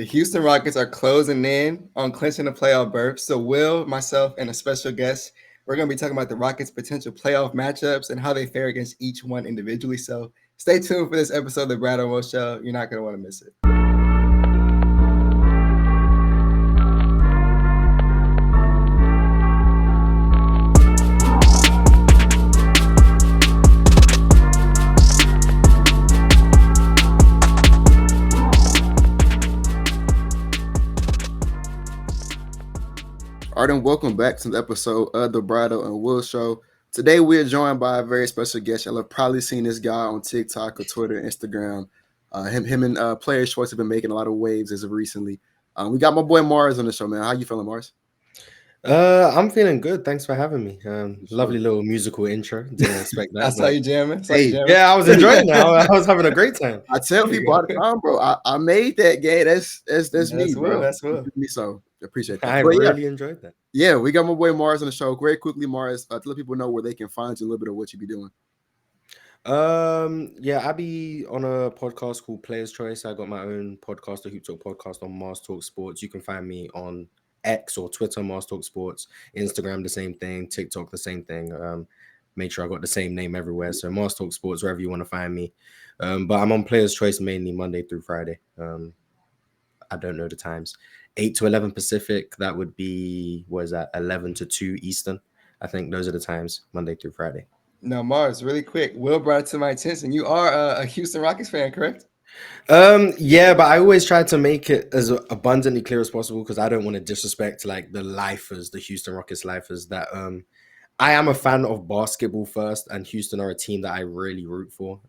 The Houston Rockets are closing in on clinching the playoff berth. So Will, myself, and a special guest, we're going to be talking about the Rockets' potential playoff matchups and how they fare against each one individually. So stay tuned for this episode of the Bradeaux Show. You're not going to want to miss it. All right, and welcome back to the episode of the Bradeaux and Will Show. Today, we're joined by a very special guest. Y'all have probably seen this guy on TikTok or Twitter, Instagram. Him and Players Choice have been making a lot of waves as of recently. We got my boy Marz on the show, man. How you feeling, Marz? I'm feeling good. Thanks for having me. Lovely little musical intro. Didn't expect that. I saw you jamming. Yeah, I was enjoying it. I was having a great time. I tell people all the time, bro. I made that game. That's me, bro. That's Will. Me, so appreciate that. I really enjoyed that. Yeah, we got my boy Marz on the show. Very quickly, Marz, to let people know where they can find you, a little bit of what you be doing. Yeah, I be on a podcast called Players Choice. I got my own podcast, the Hoop Talk podcast on Marz Talk Sports. You can find me on X or Twitter, Marz Talk Sports, Instagram, the same thing, TikTok, the same thing. Make sure I got the same name everywhere. So Marz Talk Sports, wherever you want to find me. But I'm on Players Choice mainly Monday through Friday. I don't know the times. 8 to 11 Pacific. That would be, 11 to 2 Eastern. I think those are the times, Monday through Friday. Now, Marz, really quick. Will brought it to my attention. You are a Houston Rockets fan, correct? Yeah, but I always try to make it as abundantly clear as possible because I don't want to disrespect like the lifers, the Houston Rockets lifers. That I am a fan of basketball first, and Houston are a team that I really root for.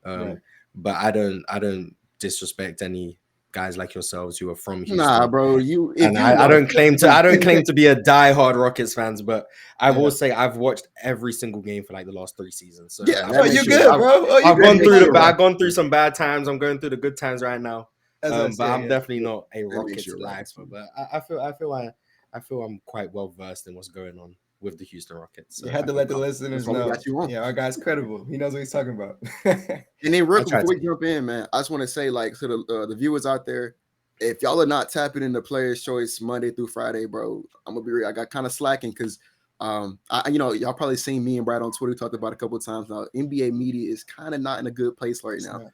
But I don't disrespect any guys like yourselves who are from Houston. Nah, bro, I don't claim to be a diehard Rockets fans, but I will say I've watched every single game for like the last 3 seasons. So you're good, bro. I've gone through some bad times. I'm going through the good times right now. But I'm definitely not a Rockets lifer. But I feel I'm quite well versed in what's going on with the Houston Rockets. So you had to let the listeners know. Yeah, our guy's credible. He knows what he's talking about. And then, real quick, before we jump in, man, I just want to say, like, to the viewers out there, if y'all are not tapping into Players Choice Monday through Friday, bro, I'm gonna be real. I got kind of slacking because, y'all probably seen me and Brad on Twitter talked about it a couple of times now. NBA media is kind of not in a good place right now,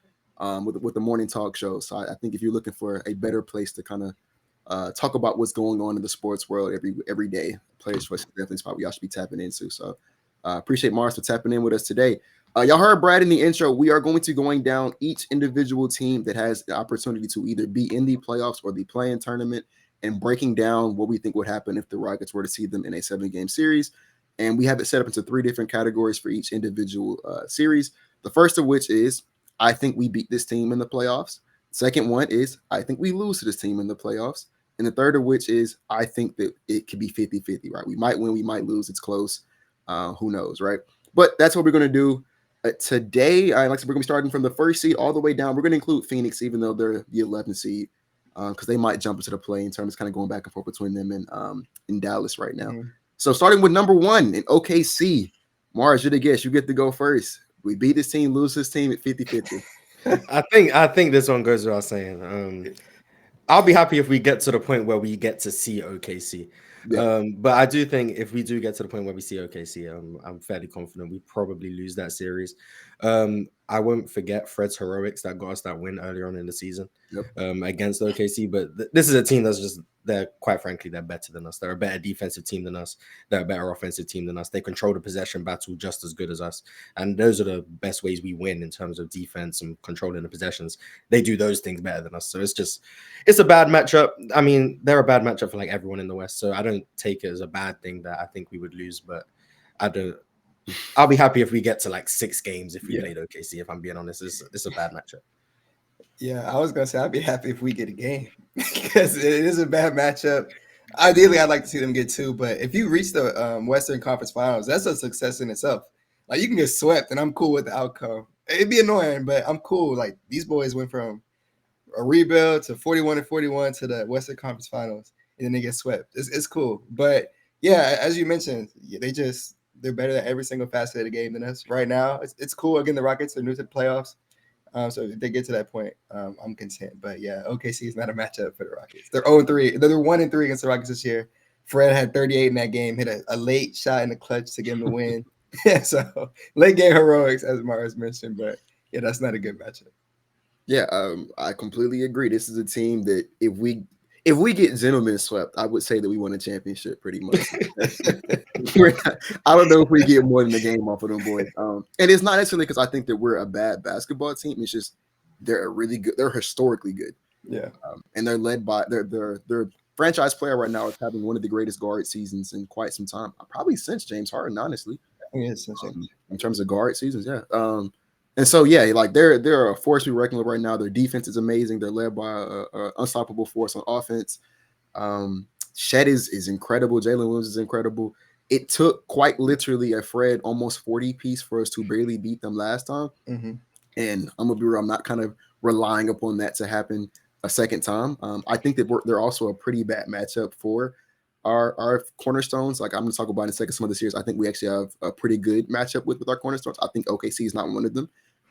with the morning talk show. So I think if you're looking for a better place to kind of talk about what's going on in the sports world every day, Players Choice is definitely a spot we all should be tapping into. So appreciate Marz for tapping in with us today. Y'all heard Brad in the intro. We are going to going down each individual team that has the opportunity to either be in the playoffs or the play-in tournament and breaking down what we think would happen if the Rockets were to see them in a 7-game series. And we have it set up into 3 different categories for each individual series. The first of which is, I think we beat this team in the playoffs. Second one is, I think we lose to this team in the playoffs. And the third of which is, I think that it could be 50-50, right? We might win, we might lose. It's close. Who knows, right? But that's what we're going to do today. Like I said, we're going to be starting from the 1st seed all the way down. We're going to include Phoenix, even though they're the 11th seed, because they might jump into the play in terms of kind of going back and forth between them and in Dallas right now. Mm-hmm. So starting with number 1 in OKC, Marz, you're the guest. You get to go first. We beat this team, lose this team at 50-50. I think this one goes without saying. I'll be happy if we get to the point where we get to see OKC. Yeah. But I do think if we do get to the point where we see OKC, I'm fairly confident we probably lose that series. I won't forget Fred's heroics that got us that win earlier on in the season against OKC. But this is a team that's just, quite frankly, they're better than us. They're a better defensive team than us. They're a better offensive team than us. They control the possession battle just as good as us. And those are the best ways we win in terms of defense and controlling the possessions. They do those things better than us. So it's a bad matchup. I mean, they're a bad matchup for like everyone in the West. So I don't take it as a bad thing that I think we would lose, but I'll be happy if we get to like 6 games if we played OKC, if I'm being honest. It's a bad matchup. Yeah, I was going to say I'd be happy if we get a game because it is a bad matchup. Ideally, I'd like to see them get 2, but if you reach the Western Conference Finals, that's a success in itself. Like, you can get swept, and I'm cool with the outcome. It'd be annoying, but I'm cool. Like, these boys went from a rebuild to 41-41 to the Western Conference Finals, and then they get swept. It's cool. But, yeah, as you mentioned, they're better at every single facet of the game than us right now. It's cool. Again, the Rockets are new to the playoffs. So if they get to that point, I'm content. But yeah, OKC is not a matchup for the Rockets. They're 0-3. They're 1-3 against the Rockets this year. Fred had 38 in that game, hit a late shot in the clutch to give him the win. Yeah, so late game heroics, as Marz mentioned. But yeah, that's not a good matchup. Yeah, I completely agree. This is a team that if we get gentlemen swept, I would say that we won a championship pretty much. I don't know if we get more than a game off of them boys. And it's not necessarily because I think that we're a bad basketball team. It's just they're really good. They're historically good. Yeah, and they're led by their franchise player right now is having one of the greatest guard seasons in quite some time, probably since James Harden, honestly. Yes, in terms of guard seasons, yeah. And so yeah, like they're a force to be reckoned with right now. Their defense is amazing. They're led by a unstoppable force on offense. Shed is incredible. Jalen Williams is incredible. It took quite literally a Fred almost 40 piece for us to barely beat them last time. Mm-hmm. And I'm gonna be real, I'm not kind of relying upon that to happen a second time. I think that they're also a pretty bad matchup for our cornerstones. Like I'm going to talk about in a second some of the series. I think we actually have a pretty good matchup with our cornerstones. I think OKC is not one of them.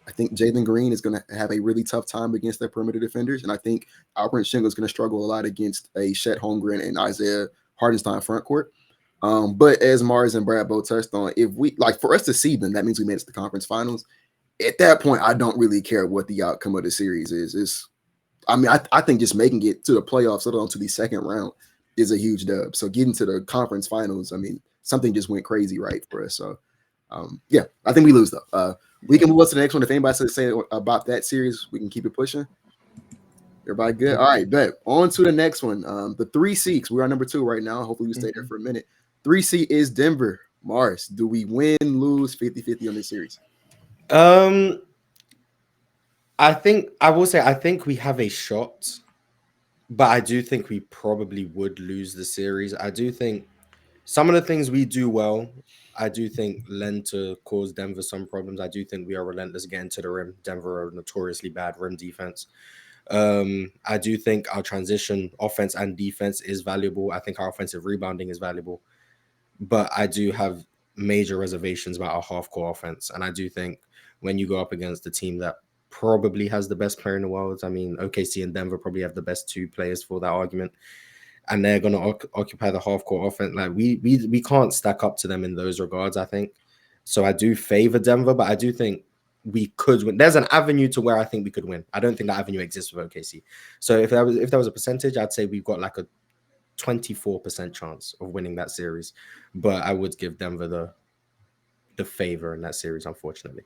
I think Jalen Green is going to have a really tough time against their perimeter defenders. And I think Alperen Sengun is going to struggle a lot against a Chet Holmgren and Isaiah Hartenstein front court. But as Marz and Bradeaux touched on, if we like for us to see them, that means we made it to the conference finals. At that point, I don't really care what the outcome of the series is. I think just making it to the playoffs, let alone to the second round, is a huge dub. So getting to the conference finals, I mean, something just went crazy right for us. So, yeah, I think we lose though. We can move on to the next one. If anybody has to say about that series, we can keep it pushing. Everybody good? All right, bet. On to the next one. The 3 seeds. We're on number 2 right now. Hopefully we stay there for a minute. 3 seed is Denver. Marz, do we win, lose 50-50 on this series? I think we have a shot, but I do think we probably would lose the series. I do think some of the things we do well, I do think lend to cause Denver some problems. I do think we are relentless getting to the rim. Denver are notoriously bad rim defense. I do think our transition offense and defense is valuable. I think our offensive rebounding is valuable, but I do have major reservations about our half-court offense. And I do think when you go up against a team that probably has the best player in the world, I mean, OKC and Denver probably have the best 2 players for that argument, and they're going to occupy the half-court offense. Like we can't stack up to them in those regards, I think. So I do favor Denver, but I do think we could win. There's an avenue to where I think we could win. I don't think that avenue exists with OKC. So if there was a percentage, I'd say we've got like a 24% chance of winning that series. But I would give Denver the favor in that series, unfortunately.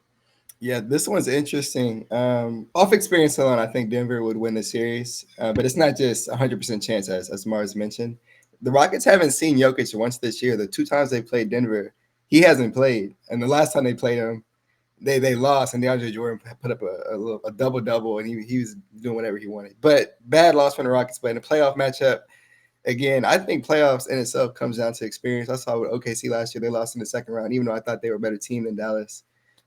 Yeah, this one's interesting. Off experience alone, I think Denver would win the series, but it's not just 100% chance, as Marz mentioned. The Rockets haven't seen Jokic once this year. The 2 times they played Denver, he hasn't played, and the last time they played him, they lost, and DeAndre Jordan put up a double-double, and he was doing whatever he wanted. But bad loss from the Rockets, but in a playoff matchup, again, I think playoffs in itself comes down to experience. I saw with OKC last year, they lost in the second round, even though I thought they were a better team than Dallas.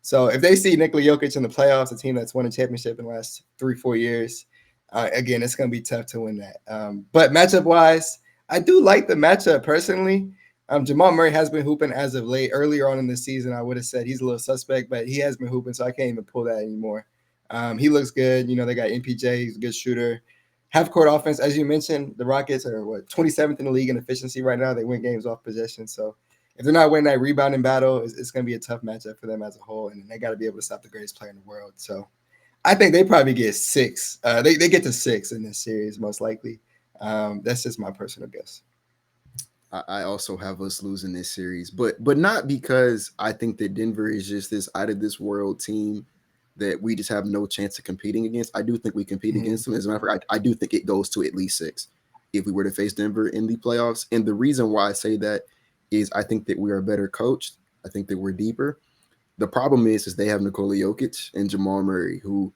So if they see Nikola Jokic in the playoffs, a team that's won a championship in the last 3-4 years, again, it's going to be tough to win that. But matchup-wise, I do like the matchup personally. Jamal Murray has been hooping as of late. Earlier on in the season, I would have said he's a little suspect, but he has been hooping, so I can't even pull that anymore. He looks good. You know, they got MPJ. He's a good shooter. Half-court offense, as you mentioned, the Rockets are, 27th in the league in efficiency right now. They win games off possession, so if they're not winning that rebounding battle, it's going to be a tough matchup for them as a whole, and they got to be able to stop the greatest player in the world. So I think they probably get 6. They get to 6 in this series, most likely. That's just my personal guess. I also have us losing this series, but not because I think that Denver is just this out-of-this-world team that we just have no chance of competing against. I do think we compete against them. As a matter of fact, I do think it goes to at least 6 if we were to face Denver in the playoffs. And the reason why I say that is I think that we are better coached. I think that we're deeper. The problem is they have Nikola Jokic and Jamal Murray, who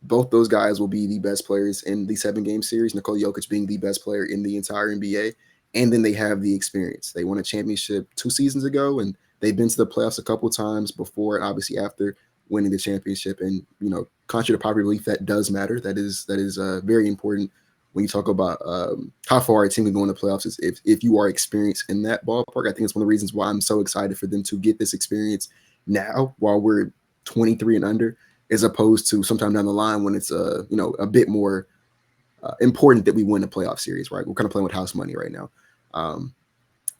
both those guys will be the best players in the 7-game series, Nikola Jokic being the best player in the entire NBA. And then they have the experience. They won a championship 2 seasons ago, and they've been to the playoffs a couple times before and obviously after winning the championship. And, you know, contrary to popular belief, that does matter. That is very important when you talk about how far a team can go in the playoffs, is if you are experienced in that ballpark. I think it's one of the reasons why I'm so excited for them to get this experience now while we're 23 and under. as opposed to sometime down the line when it's a bit more important that we win a playoff series, right? We're kind of playing with house money right now.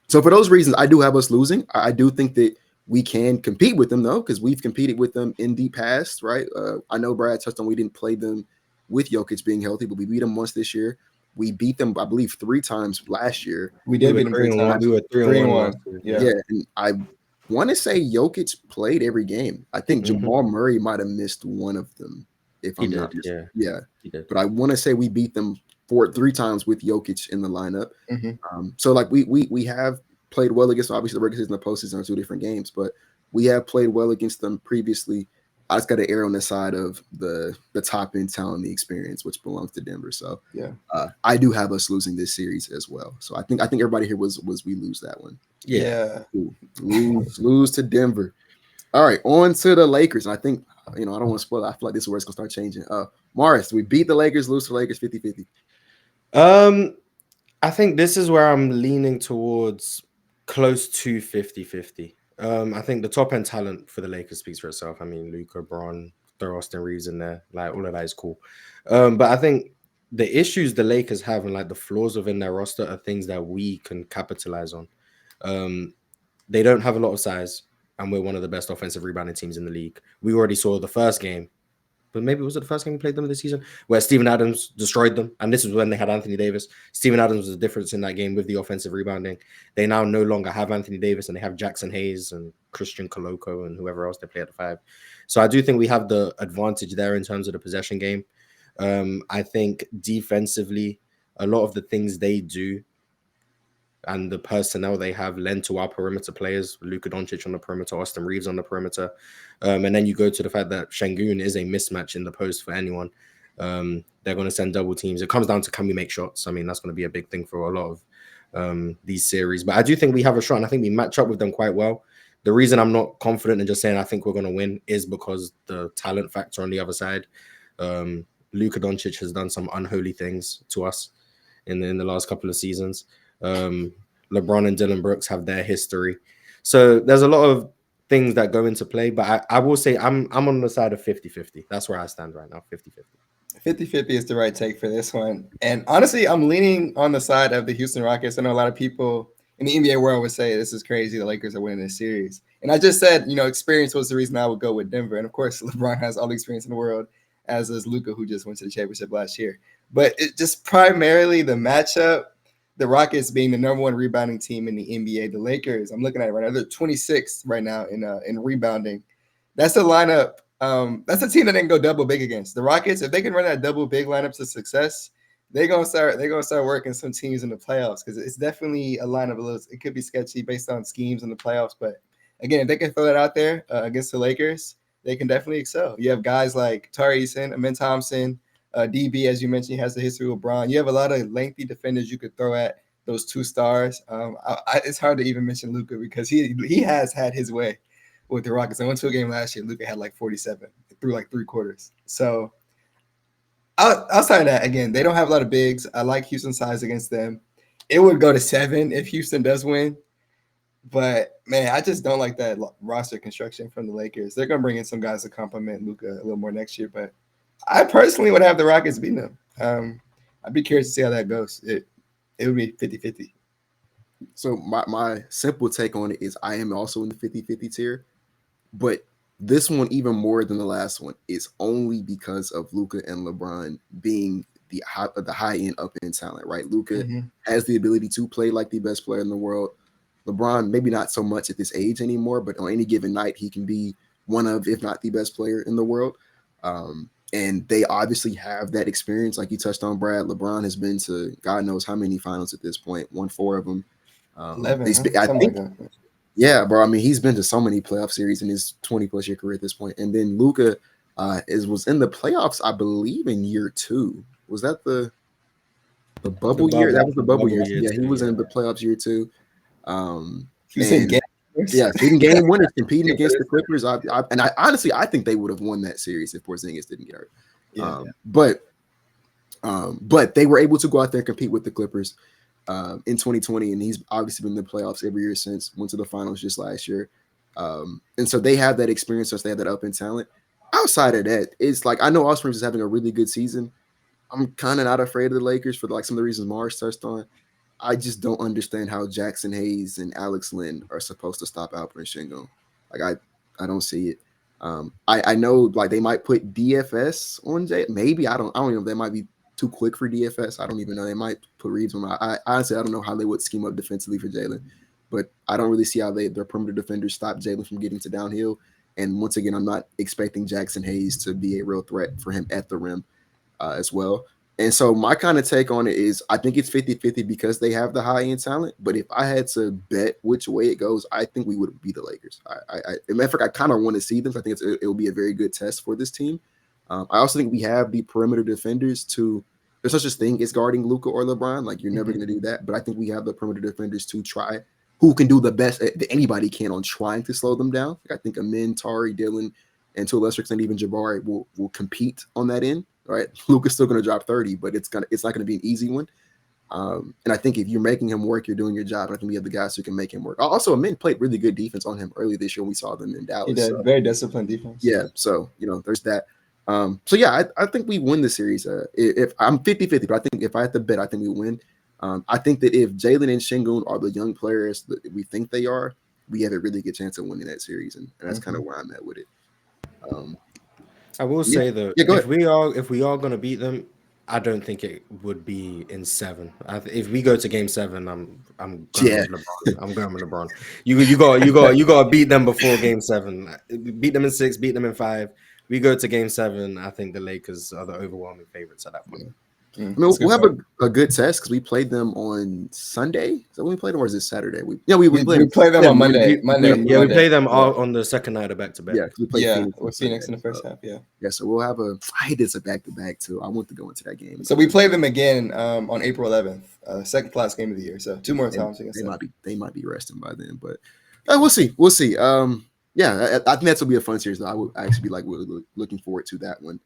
So for those reasons, I do have us losing. I do think that we can compete with them, though, because we've competed with them in the past, right? I know Brad touched on we didn't play them with Jokic being healthy, but we beat them once this year. We beat them, I believe, 3 times last year. We did beat them 3 times. We were 3-1. Yeah, and I want to say Jokic played every game. I think Jamal Murray might have missed one of them, if I'm not mistaken. Yeah. But I want to say we beat them 3 times with Jokic in the lineup. So like we have played well against them. Obviously the regular season and the postseason are 2 different games, but we have played well against them previously. I just got to err on the side of the top end talent, the experience, which belongs to Denver. So I do have us losing this series as well. So I think everybody here was we lose that one. Yeah. Lose to Denver. All right, on to the Lakers. And I think I don't want to spoil it. I feel like this is where it's gonna start changing. Marz, we beat the Lakers, lose to the Lakers 50-50. I think this is where I'm leaning towards close to 50-50. I think the top end talent for the Lakers speaks for itself. I mean, Luka, Bron, throw Austin Reeves in there, like all of that is cool. But I think the issues the Lakers have and like the flaws within their roster are things that we can capitalize on. They don't have a lot of size, and we're one of the best offensive rebounding teams in the league. We already saw the first game, but maybe was it the first game we played them this season where Steven Adams destroyed them, and this was when they had Anthony Davis. Steven Adams was the difference in that game with the offensive rebounding. They now no longer have Anthony Davis, and they have Jackson Hayes and Christian Koloko and whoever else they play at the 5. So I do think we have the advantage there in terms of the possession game. I think defensively, a lot of the things they do and the personnel they have lend to our perimeter players, Luka Doncic on the perimeter, Austin Reeves on the perimeter. And then you go to the fact that Şengün is a mismatch in the post for anyone. They're going to send double teams. It comes down to can we make shots? I mean, that's going to be a big thing for a lot of these series. But I do think we have a shot, and I think we match up with them quite well. The reason I'm not confident in just saying I think we're going to win is because the talent factor on the other side. Luka Doncic has done some unholy things to us in the last couple of seasons. LeBron and Dylan Brooks have their history. So there's a lot of things that go into play, but I will say I'm on the side of 50-50. That's where I stand right now, 50-50. 50-50 is the right take for this one. And honestly, I'm leaning on the side of the Houston Rockets. I know a lot of people in the NBA world would say this is crazy, the Lakers are winning this series. And I just said, experience was the reason I would go with Denver. And of course, LeBron has all the experience in the world, as does Luka, who just went to the championship last year. But it just primarily the matchup, the Rockets being the number 1 rebounding team in the NBA. The Lakers, I'm looking at it right now, they're 26th right now in rebounding. That's the lineup. That's a team that didn't go double big against. The Rockets, if they can run that double big lineup to success, they're gonna start working some teams in the playoffs, because it's definitely a lineup. It could be sketchy based on schemes in the playoffs, but again, if they can throw that out there against the Lakers, they can definitely excel. You have guys like Tari Eason, Amin Thompson. DB, as you mentioned, he has the history with Bron. You have a lot of lengthy defenders you could throw at those 2 stars. It's hard to even mention Luka, because he has had his way with the Rockets. I went to a game last year. Luka had like 47 through like 3 quarters. So outside of that, again, they don't have a lot of bigs. I like Houston's size against them. It would go to 7 if Houston does win. But, man, I just don't like that roster construction from the Lakers. They're going to bring in some guys to complement Luka a little more next year, but I personally would have the Rockets beat them. I'd be curious to see how that goes. It would be 50-50. So my simple take on it is I am also in the 50-50 tier, but this one, even more than the last one, is only because of Luka and LeBron being the high-end, up-end talent, right? Luka has the ability to play like the best player in the world. LeBron, maybe not so much at this age anymore, but on any given night, he can be one of, if not the best player in the world. And they obviously have that experience, like you touched on, Brad. LeBron has been to God knows how many finals at this point, won 4 of them. 11, I think, like yeah, bro. I mean, he's been to so many playoff series in his 20+ year career at this point. And then Luka was in the playoffs, I believe, in year 2. Was that the bubble year? That was the bubble year. Yeah, he was in the playoffs year 2. He was in game winners. Yeah, leading game winners, competing against the Clippers. I honestly think they would have won that series if Porzingis didn't get hurt. But they were able to go out there and compete with the Clippers in 2020, and he's obviously been in the playoffs every year since. Went to the finals just last year, and so they have that experience. So they have that up in talent. outside of that, it's like I know Austin Reeves is having a really good season. I'm kind of not afraid of the Lakers for like some of the reasons Marz touched on. I just don't understand how Jackson Hayes and Alex Len are supposed to stop Alperen Sengun. Like I don't see it. I know like they might put DFS on Jay. Maybe I don't even know. They might be too quick for DFS. I don't even know. They might put Reeves on. I honestly I don't know how they would scheme up defensively for Jalen, but I don't really see how their perimeter defenders stop Jalen from getting to downhill. And once again, I'm not expecting Jackson Hayes to be a real threat for him at the rim as well. And so my kind of take on it is I think it's 50-50 because they have the high-end talent. But if I had to bet which way it goes, I think we would be the Lakers. In fact, I kind of want to see them. I think it will be a very good test for this team. I also think we have the perimeter defenders to – there's such a thing as guarding Luka or LeBron. Like, you're never going to do that. But I think we have the perimeter defenders to try – who can do the best that anybody can on trying to slow them down. Like I think Amin, Tari, Dylan, and to a lesser extent even Jabari will compete on that end. Right, Luka's still going to drop 30, but it's not going to be an easy one. And I think if you're making him work, you're doing your job. I think we have the guys who can make him work. Also, Amin played really good defense on him early this year when we saw them in Dallas. He did very disciplined defense. Yeah, so there's that. So yeah, I think we win the series. If I'm 50-50, but I think if I had to bet, I think we win. I think that if Jalen and Sengun are the young players that we think they are, we have a really good chance of winning that series, and that's kind of where I'm at with it. I will say though, if we are going to beat them, I don't think it would be in 7. If we go to Game 7, I'm going with LeBron. I'm going with LeBron. You got to beat them before Game 7. Beat them in 6. Beat them in 5. We go to Game 7. I think the Lakers are the overwhelming favorites at that point. I mean, we'll have a good test because we played them on Sunday. So we played them, or is it Saturday? We played them on Monday. Yeah, we played them all on the second night of back-to-back. Yeah, we played Phoenix with Phoenix in the first half. Yeah. So we'll have I hate this a back-to-back too. I want to go into that game. So we play them again on April 11th, second to last game of the year. So 2 more times against them. They might be resting by then, but we'll see. We'll see. Yeah, I think that's will be a fun series. Though. I would actually be like really looking forward to that one.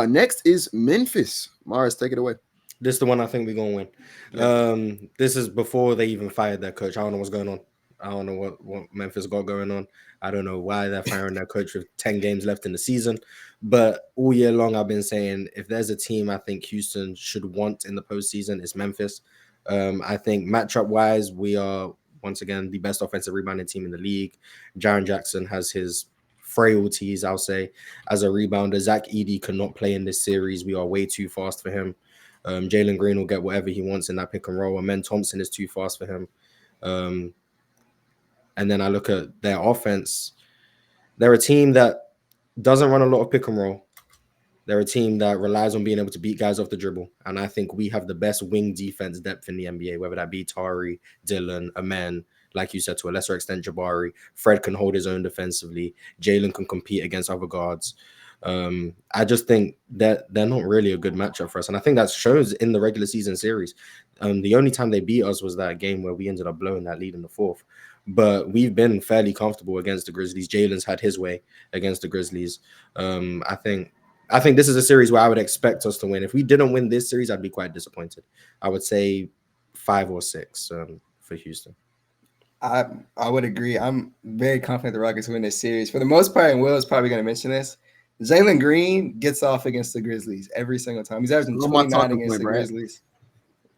Next is Memphis. Marz, take it away. This is the one I think we're going to win. Yeah. This is before they even fired their coach. I don't know what's going on. I don't know what Memphis got going on. I don't know why they're firing their coach with 10 games left in the season. But all year long, I've been saying if there's a team I think Houston should want in the postseason, it's Memphis. I think matchup-wise, we are, once again, the best offensive rebounding team in the league. Jaren Jackson has his frailties, I'll say, as a rebounder. Zach Edey cannot play in this series. We are way too fast for him. Jalen Green will get whatever he wants in that pick and roll. Amen Thompson is too fast for him. And then I look at their offense. They're a team that doesn't run a lot of pick and roll. They're a team that relies on being able to beat guys off the dribble. And I think we have the best wing defense depth in the NBA, whether that be Tari, Dylan, Amen, like you said, to a lesser extent, Jabari. Fred can hold his own defensively. Jalen can compete against other guards. I just think that they're not really a good matchup for us. And I think that shows in the regular season series. The only time they beat us was that game where we ended up blowing that lead in the 4th. But we've been fairly comfortable against the Grizzlies. Jalen's had his way against the Grizzlies. I think this is a series where I would expect us to win. If we didn't win this series, I'd be quite disappointed. I would say 5 or 6 for Houston. I would agree. I'm very confident the Rockets win this series. For the most part, and Will is probably going to mention this, Jalen Green gets off against the Grizzlies every single time. He's averaging 29 against the Grizzlies.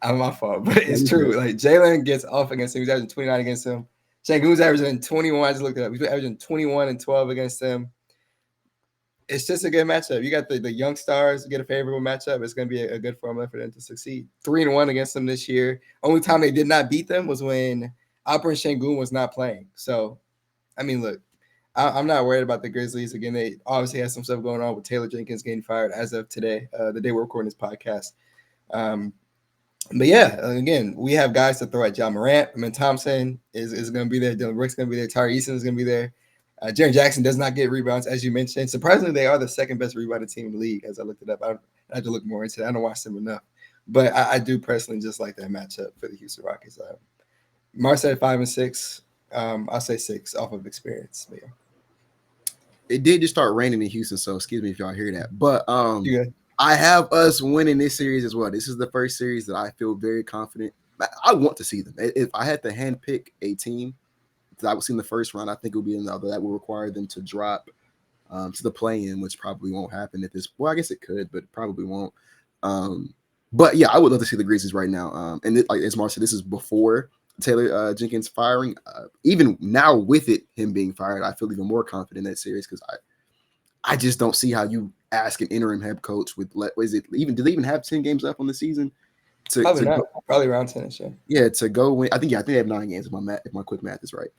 I'm my fault, but it's true. Like Jalen gets off against him. He's averaging 29 against him. Sengun's averaging 21. I just looked it up. He's averaging 21 and 12 against them. It's just a good matchup. You got the young stars get a favorable matchup. It's going to be a good formula for them to succeed. 3-1 against them this year. Only time they did not beat them was when Alperen Sengun was not playing. So, I mean, look, I'm not worried about the Grizzlies. Again, they obviously have some stuff going on with Taylor Jenkins getting fired as of today, the day we're recording this podcast. But yeah, again, we have guys to throw at John Morant. I mean, Thompson is going to be there. Dylan Brooks is going to be there. Tari Eason is going to be there. Jaren Jackson does not get rebounds, as you mentioned. Surprisingly, they are the second best rebounding team in the league, as I looked it up. I had to look more into it. I don't watch them enough. But I do personally just like that matchup for the Houston Rockets. Marz said 5 and 6. I'll say 6 off of experience. But yeah. It did just start raining in Houston, so excuse me if y'all hear that. But I have us winning this series as well. This is the first series that I feel very confident. I want to see them. If I had to handpick a team that I would see in the first round, I think it would be another that would require them to drop to the play-in, which probably won't happen at this. Well, I guess it could, but probably won't. But yeah, I would love to see the Grizzlies right now. And like as Marz said, this is before Taylor Jenkins firing. Even now with him being fired, I feel even more confident in that series because I just don't see how you ask an interim head coach with do they even have 10 games left on the season? Probably around 10. Sure. Yeah, to go win. I think they have 9 games if my quick math is right.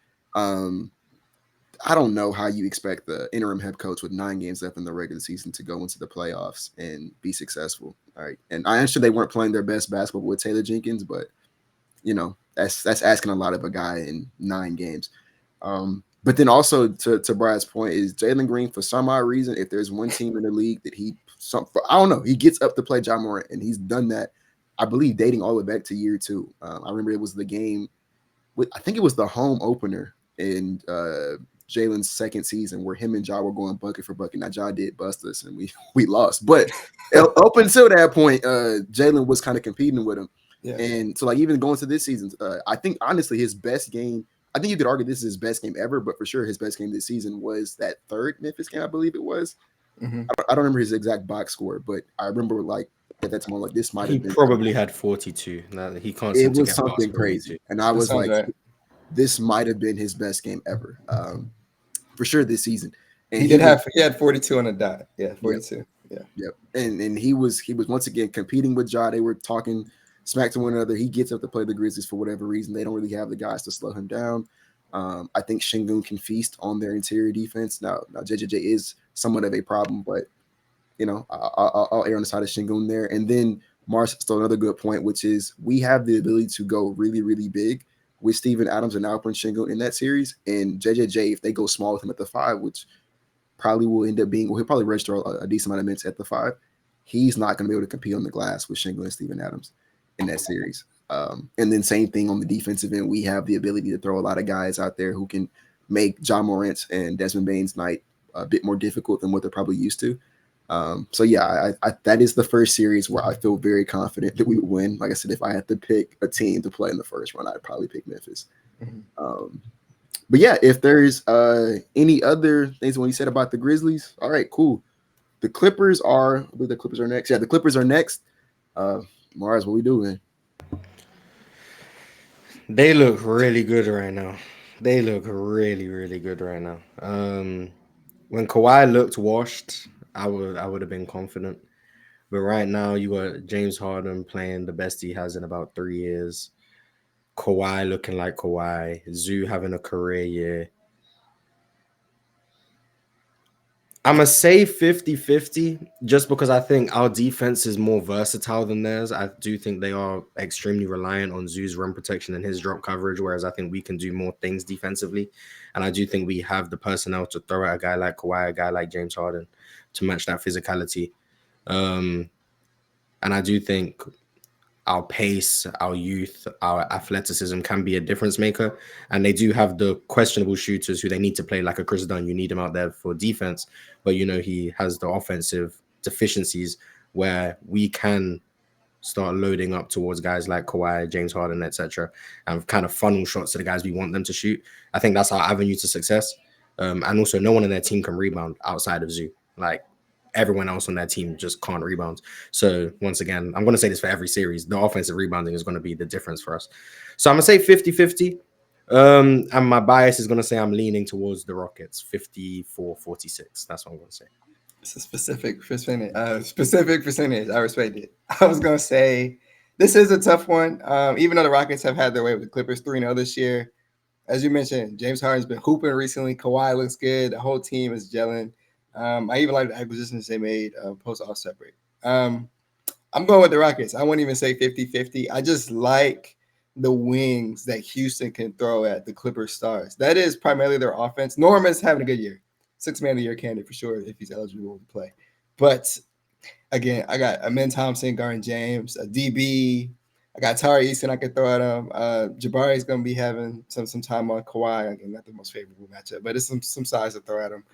I don't know how you expect the interim head coach with 9 games left in the regular season to go into the playoffs and be successful. All right. And I understand they weren't playing their best basketball with Taylor Jenkins, but that's asking a lot of a guy in 9 games. But then also to Brad's point is Jalen Green, for some odd reason, if there's one team in the league that he gets up to play Ja Morant, and he's done that, I believe, dating all the way back to year 2. I remember it was the game, I think it was the home opener in Jalen's second season where him and Ja were going bucket for bucket. Now Ja did bust us and we lost, but up until that point, Jalen was kind of competing with him. Yeah. And so like even going to this season, I think honestly his best game, I think you could argue this is his best game ever, but for sure his best game this season was that third Memphis game, I believe it was. Mm-hmm. I don't remember his exact box score, but I remember like at that time, like this might have been. He probably had 42. He can't. It was something crazy, and I was like, right. This might have been his best game ever, for sure this season. And he had 42 on the dot. Yeah, 42. Yep. And he was once again competing with Ja. They were talking smack to one another. He gets up to play the Grizzlies for whatever reason. They don't really have the guys to slow him down. I think Şengün can feast on their interior defense. Now JJJ is somewhat of a problem, but I'll err on the side of Şengün there. And then Marz stole another good point, which is we have the ability to go really, really big with Steven Adams and Alperen Şengün in that series. And JJJ, if they go small with him at the 5, which probably will end up being, he'll probably register a decent amount of minutes at the 5. He's not going to be able to compete on the glass with Şengün and Steven Adams in that series. And then same thing on the defensive end. We have the ability to throw a lot of guys out there who can make Ja Morant and Desmond Bane's night a bit more difficult than what they're probably used to. So yeah, I that is the first series where I feel very confident that we would win. Like I said, if I had to pick a team to play in the first round, I'd probably pick Memphis. Mm-hmm. But yeah, if there's any other things when you said about the Grizzlies, all right, cool. The Clippers are, I believe the Clippers are next. Yeah, the Clippers are next. Marz, what we doing? They look really good right now. They look really, really good right now. When Kawhi looked washed, I would have been confident. But right now, you got James Harden playing the best he has in about 3 years. Kawhi looking like Kawhi. Zoo having a career year. I'm going to say 50-50 just because I think our defense is more versatile than theirs. I do think they are extremely reliant on Zoo's rim protection and his drop coverage, whereas I think we can do more things defensively. And I do think we have the personnel to throw at a guy like Kawhi, a guy like James Harden to match that physicality. And I do think our pace, our youth, our athleticism can be a difference maker. And they do have the questionable shooters who they need to play like a Chris Dunn. You need him out there for defense, but he has the offensive deficiencies where we can start loading up towards guys like Kawhi, James Harden, etc., and kind of funnel shots to the guys we want them to shoot. I think that's our avenue to success. And also, no one in their team can rebound outside of Zoo. Like, everyone else on that team just can't rebound. So once again, I'm going to say this for every series. The offensive rebounding is going to be the difference for us. So I'm going to say 50-50. And my bias is going to say I'm leaning towards the Rockets, 54-46. That's what I'm going to say. It's a specific percentage. I respect it. I was going to say this is a tough one. Even though the Rockets have had their way with the Clippers 3-0 this year. As you mentioned, James Harden's been hooping recently. Kawhi looks good. The whole team is gelling. I even like the acquisitions they made post-off separate. I'm going with the Rockets. I wouldn't even say 50-50. I just like the wings that Houston can throw at the Clippers stars. That is primarily their offense. Norman's having a good year. 6th man of the year candidate for sure if he's eligible to play. But again, I got Amen Thompson, Garden James, a DB. I got Tari Easton I could throw at him. Jabari's going to be having some time on Kawhi. Again, not the most favorable matchup, but it's some size to throw at him.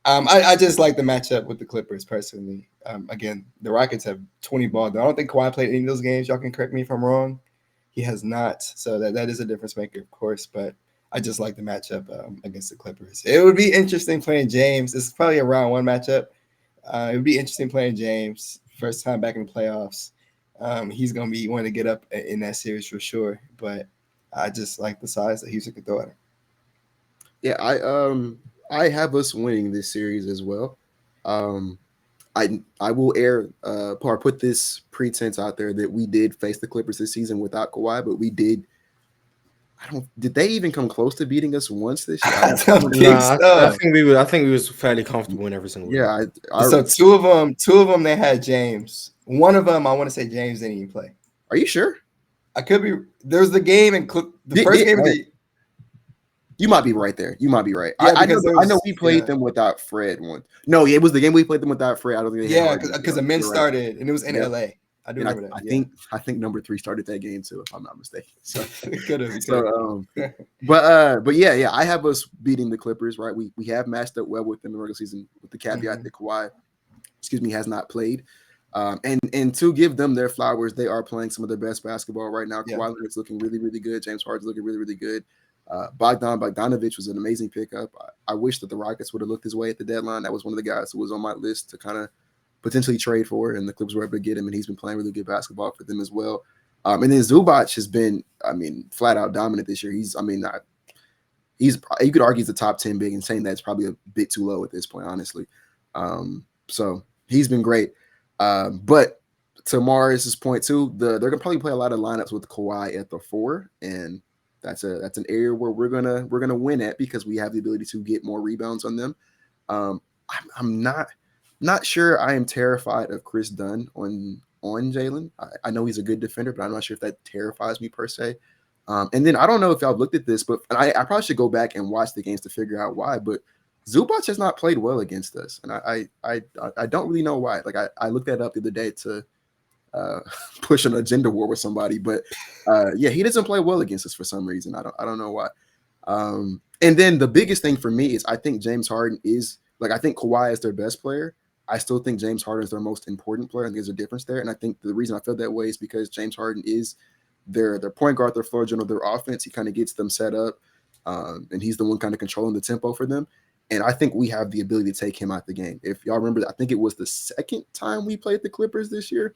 I just like the matchup with the Clippers personally. Again, the Rockets have 20 ball. I don't think Kawhi played any of those games. Y'all can correct me if I'm wrong. He has not. So that is a difference maker, of course. But I just like the matchup against the Clippers. It would be interesting playing James. It's probably a round one matchup. It would be interesting playing James. First time back in the playoffs. He's going to be wanting to get up in that series for sure. But I just like the size that Houston could throw at him. Yeah, I have us winning this series as well. I will put this pretense out there that we did face the Clippers this season without Kawhi, but we did. Did they even come close to beating us once this year? I think we was fairly comfortable in every single week. Yeah. So two of them they had James. One of them I want to say James didn't even play. Are you sure? I could be. There was the game and the first game. You might be right there. You might be right. Yeah, I know we played them without Fred once. No, it was the game we played them without Fred. I don't think. Because the men started and it was in LA. I do remember that. I think number 3 started that game too, if I'm not mistaken. So but yeah, I have us beating the Clippers, right? We have matched up well with them in the regular season, with the caveat that Kawhi, has not played. And to give them their flowers, they are playing some of their best basketball right now. Kawhi Leonard's looking really, really good. James Harden's looking really, really good. Bogdanovich was an amazing pickup. I wish that the Rockets would have looked his way at the deadline. That was one of the guys who was on my list to kind of potentially trade for, and the Clippers were able to get him, and he's been playing really good basketball for them as well. And then Zubac has been, flat out dominant this year. You could argue he's the top 10 big, and saying that's probably a bit too low at this point, honestly. So he's been great. But to Marz's point too, they're gonna probably play a lot of lineups with Kawhi at the 4, and that's an area where we're gonna win at, because we have the ability to get more rebounds on them. I'm not sure I am terrified of Chris Dunn on Jalen. I know he's a good defender, but I'm not sure if that terrifies me per se. And then I don't know if y'all looked at this, but I probably should go back and watch the games to figure out why. But Zubac has not played well against us, and I don't really know why. Like I looked that up the other day to push an agenda war with somebody, but he doesn't play well against us for some reason. I don't know why. And then the biggest thing for me is I think James Harden is, I think Kawhi is their best player. I still think James Harden is their most important player, and there's a difference there. And I think the reason I feel that way is because James Harden is their point guard, their floor general, their offense. He kind of gets them set up, and he's the one kind of controlling the tempo for them. And I think we have the ability to take him out the game. If y'all remember, I think it was the second time we played the Clippers this year.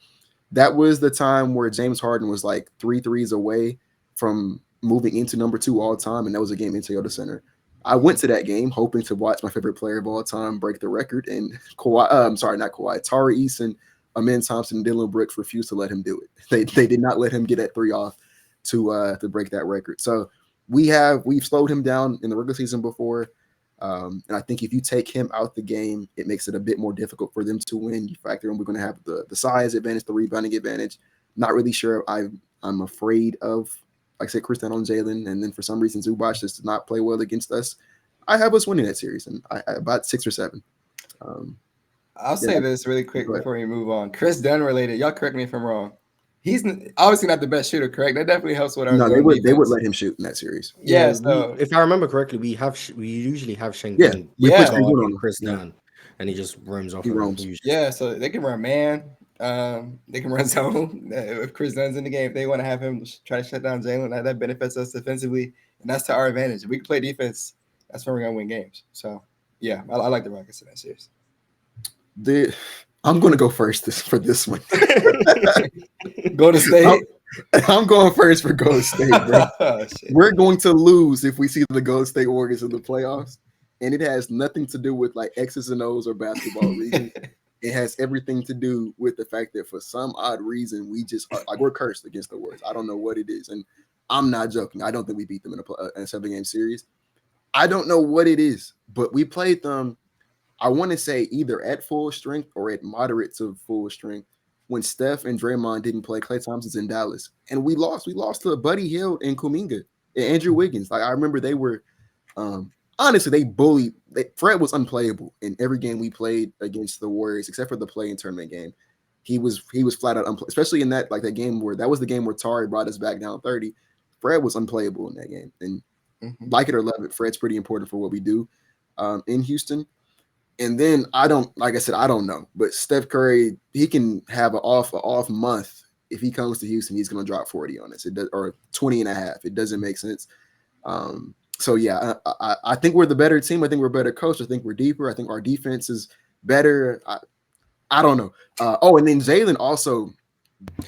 That was the time where James Harden was like 3 threes away from moving into number 2 all time, and that was a game in Toyota Center. I went to that game hoping to watch my favorite player of all time break the record, and Tari Eason, Amen Thompson, and Dylan Brooks refused to let him do it. They did not let him get that 3 off to break that record. So we've slowed him down in the regular season before, and I think if you take him out the game, it makes it a bit more difficult for them to win. You factor in we're going to have the size advantage, the rebounding advantage. Not really sure. I'm afraid of, like I said, Chris Dunn on Jalen, and then for some reason Zubac just did not play well against us. I have us winning that series, and I about 6 or 7. I'll say this really quick before we move on. Chris Dunn related. Y'all correct me if I'm wrong. He's obviously not the best shooter, correct? That definitely helps with our. No, they would let him shoot in that series. Yeah, so if I remember correctly, we usually have Schengen. We put Schengen on Chris Dunn, and he just roams off. He roams. Yeah, so they can run man. They can run zone if Chris Dunn's in the game. If they want to have him try to shut down Jalen, that benefits us defensively, and that's to our advantage. If we can play defense, that's when we're gonna win games. So yeah, I like the Rockets in that series. I'm gonna go first for this one. Golden State. I'm going first for Golden State, bro. We're going to lose if we see the Golden State Warriors in the playoffs, and it has nothing to do with like X's and O's or basketball reasons. It has everything to do with the fact that for some odd reason we just we're cursed against the Warriors. I don't know what it is, and I'm not joking. I don't think we beat them in a 7-game series. I don't know what it is, but we played them, I want to say, either at full strength or at moderate to full strength when Steph and Draymond didn't play. Klay Thompson's in Dallas, and we lost. We lost to Buddy Hield and Kuminga and Andrew Wiggins. Like I remember they were honestly, they bullied. Fred was unplayable in every game we played against the Warriors, except for the play-in tournament game. He was flat out unplayable, especially in that the game where that was the game where Tari brought us back down 30. Fred was unplayable in that game, and like it or love it, Fred's pretty important for what we do in Houston. And then I don't know, but Steph Curry, he can have an off month. If he comes to Houston, he's going to drop 40 on us. It does, or 20 and a half. It doesn't make sense. So yeah, I think we're the better team. I think we're better coached. I think we're deeper. I think our defense is better. I don't know. And then Jalen also,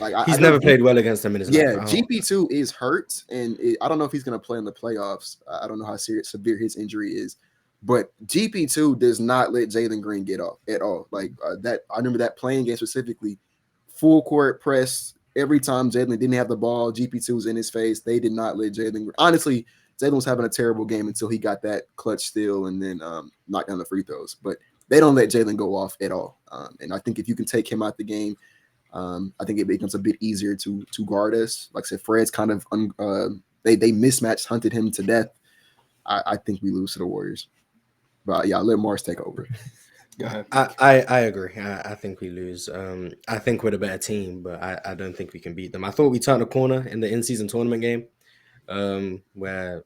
like, he's never played well against them in his life. Yeah, GP2 is hurt, and I don't know if he's going to play in the playoffs. I don't know how severe his injury is, but GP2 does not let Jalen Green get off at all. Like that, I remember that playing game specifically, full court press. Every time Jalen didn't have the ball, GP2 was in his face. They did not let Jalen. Honestly, Jalen was having a terrible game until he got that clutch steal and then knocked down the free throws. But they don't let Jalen go off at all. And I think if you can take him out the game, I think it becomes a bit easier to guard us. Like I said, Fred's kind of they mismatched, hunted him to death. I think we lose to the Warriors. But yeah, I'll let Marz take over. Go ahead. I agree. I think we lose. I think we're the better team, but I don't think we can beat them. I thought we turned a corner in the in-season tournament game, where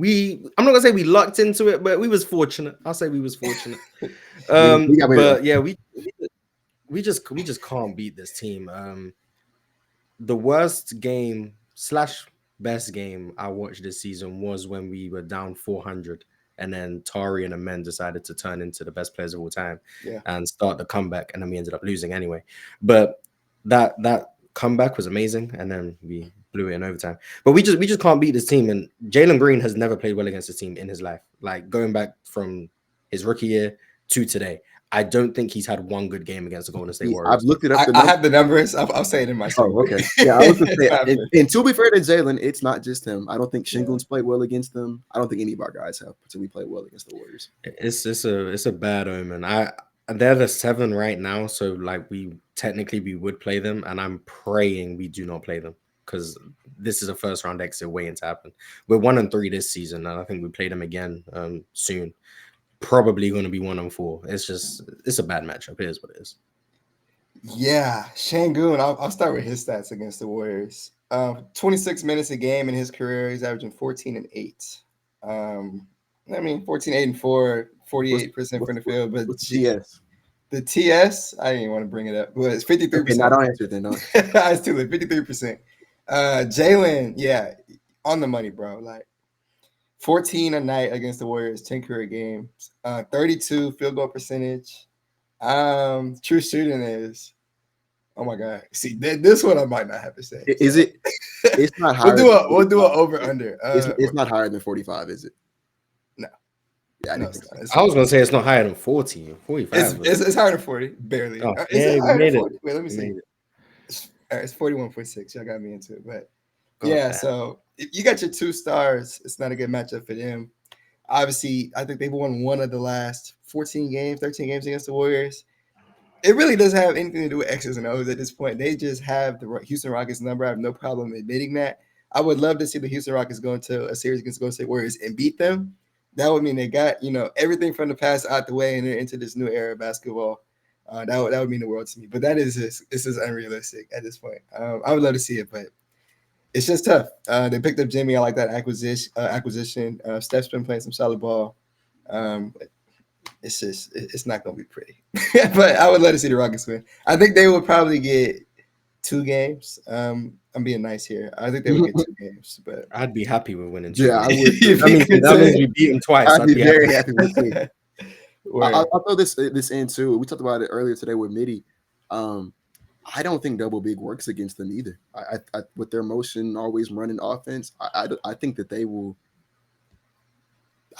I'm not gonna say we lucked into it, but we was fortunate. I'll say we was fortunate. But yeah, we just can't beat this team. The worst game / best game I watched this season was when we were down 400. And then Tari and Amen decided to turn into the best players of all time and start the comeback. And then we ended up losing anyway. But that comeback was amazing. And then we blew it in overtime. But we just can't beat this team. And Jalen Green has never played well against this team in his life. Like going back from his rookie year to today, I don't think he's had one good game against the Golden State Warriors. I've looked it up. I have the numbers. I'll say it in my story. Oh, okay. Yeah, I was going to say, and to be fair to Jalen, it's not just him. I don't think Shingun's played well against them. I don't think any of our guys have particularly played well against the Warriors. It's a bad omen. They're the 7 right now, so like we would play them, and I'm praying we do not play them because this is a first round exit waiting to happen. We're 1-3 this season, and I think we play them again soon. Probably going to be 1-4. It's a bad matchup. It is what it is. Yeah, Shangun. I'll start with his stats against the Warriors. 26 minutes a game in his career. He's averaging 14 and 8. 14, 8 and 4, 48% from the field. But TS? The TS, I didn't even want to bring it up. But it's 53%. Okay, now don't answer it then. No. It's too late. 53%. Jalen, yeah, on the money, bro. Like 14 a night against the Warriors, 10 career games, 32 field goal percentage. True shooting is, oh my God. See, this one I might not have to say. Is it? It's not higher. We'll do an over under. It's not higher than 45, is it? No. Yeah, I was gonna say it's not higher than 40. 45. It's higher than 40, barely. Oh, yeah, we made it. Wait, let me see. It's 41.6. Y'all got me into it, but yeah. So if you got your 2 stars, it's not a good matchup for them. Obviously, I think they've won one of the last 13 games against the Warriors. It really doesn't have anything to do with X's and O's at this point. They just have the Houston Rockets number. I have no problem admitting that. I would love to see the Houston Rockets go into a series against Golden State Warriors and beat them. That would mean they got, everything from the past out the way and they're into this new era of basketball. That would mean the world to me. But this is unrealistic at this point. I would love to see it, but it's just tough. They picked up Jimmy. I like that acquisition. Steph's been playing some solid ball. But it's not going to be pretty. But I would love to see the Rockets win. I think they would probably get 2 games. I'm being nice here. I think they would get 2 games, but I'd be happy with winning 2. Yeah, I would. that means we beat them twice. I'd be very happy with 2. I'll throw this in too. We talked about it earlier today with Mitty. I don't think double big works against them either. I with their motion always running offense, I think that they will.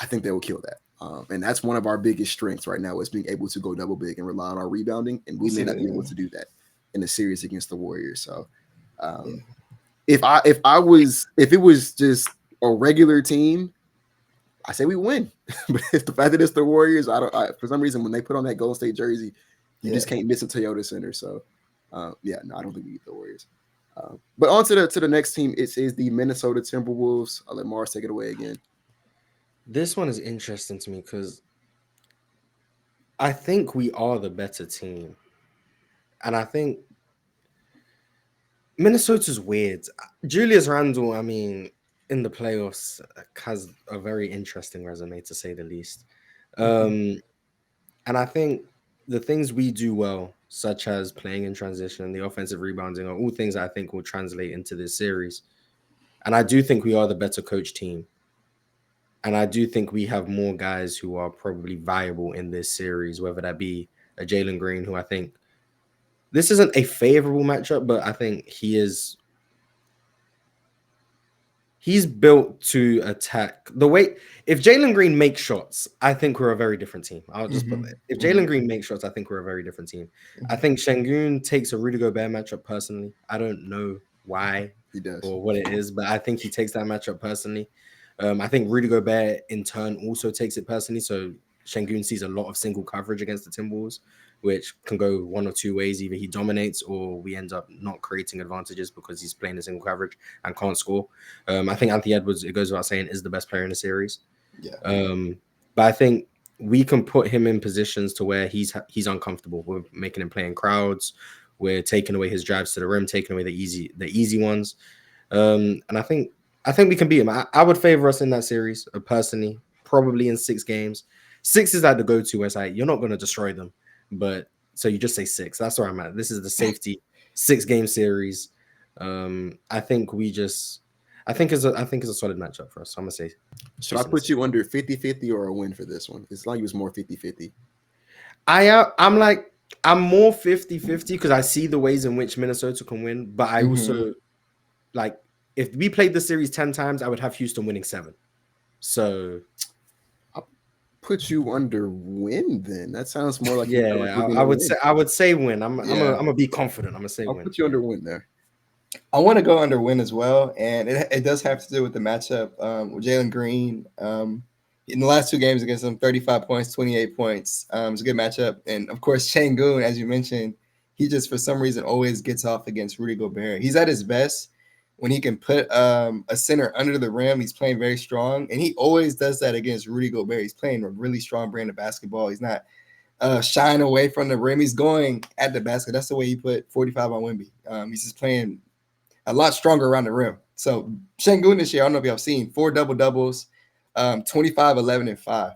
I think they will kill that. And that's one of our biggest strengths right now is being able to go double big and rely on our rebounding. And we may not be able to do that in the series against the Warriors. So if it was just a regular team, I say we win. But if the fact that it's the Warriors, for some reason when they put on that Golden State jersey, you just can't miss a Toyota Center. So I don't think we beat the Warriors. But on to the next team. It is the Minnesota Timberwolves. I'll let Marz take it away again. This one is interesting to me because I think we are the better team. And I think Minnesota's weird. Julius Randle, in the playoffs, has a very interesting resume, to say the least. And I think the things we do well, such as playing in transition, the offensive rebounding, are all things I think will translate into this series. And I do think we are the better coach team. And I do think we have more guys who are probably viable in this series, whether that be a Jalen Green, who I think this isn't a favorable matchup, but I think he's built to attack the way. If Jalen Green makes shots, I think we're a very different team. I'll just put that. If Jalen Green makes shots, I think we're a very different team. I think Şengün takes a Rudy Gobert matchup personally. I don't know why he does or what it is, but I think he takes that matchup personally. I think Rudy Gobert in turn also takes it personally. So Şengün sees a lot of single coverage against the Timberwolves, which can go one of two ways. Either he dominates or we end up not creating advantages because he's playing a single coverage and can't score. I think Anthony Edwards, it goes without saying, is the best player in the series. Yeah. But I think we can put him in positions to where he's uncomfortable. We're making him play in crowds. We're taking away his drives to the rim, taking away the easy ones. And I think we can beat him. I would favor us in that series, personally, probably in 6 games. 6 is like the go-to where it's like, you're not going to destroy them. But so you just say 6. That's where I'm at. This is the safety 6-game series. I think it's a solid matchup for us. So I'm gonna say. Should I put you under 50-50 or a win for this one? It's like it was more 50-50. I'm more 50-50 because I see the ways in which Minnesota can win, but I also like if we played the series 10 times, I would have Houston winning 7. So I'll put you under win then. That sounds more like I would say win. I'm gonna be confident. I'm gonna say I'll win. Put you under win there. I want to go under win as well, and it does have to do with the matchup with Jalen Green. In the last 2 games against him, 35 points, 28 points. It's a good matchup. And, of course, Şengün, as you mentioned, he just, for some reason, always gets off against Rudy Gobert. He's at his best when he can put a center under the rim. He's playing very strong, and he always does that against Rudy Gobert. He's playing a really strong brand of basketball. He's not shying away from the rim. He's going at the basket. That's the way he put 45 on Wemby. He's just playing a lot stronger around the rim. So Şengün this year, I don't know if y'all seen 4 double-doubles, 25, 11, and 5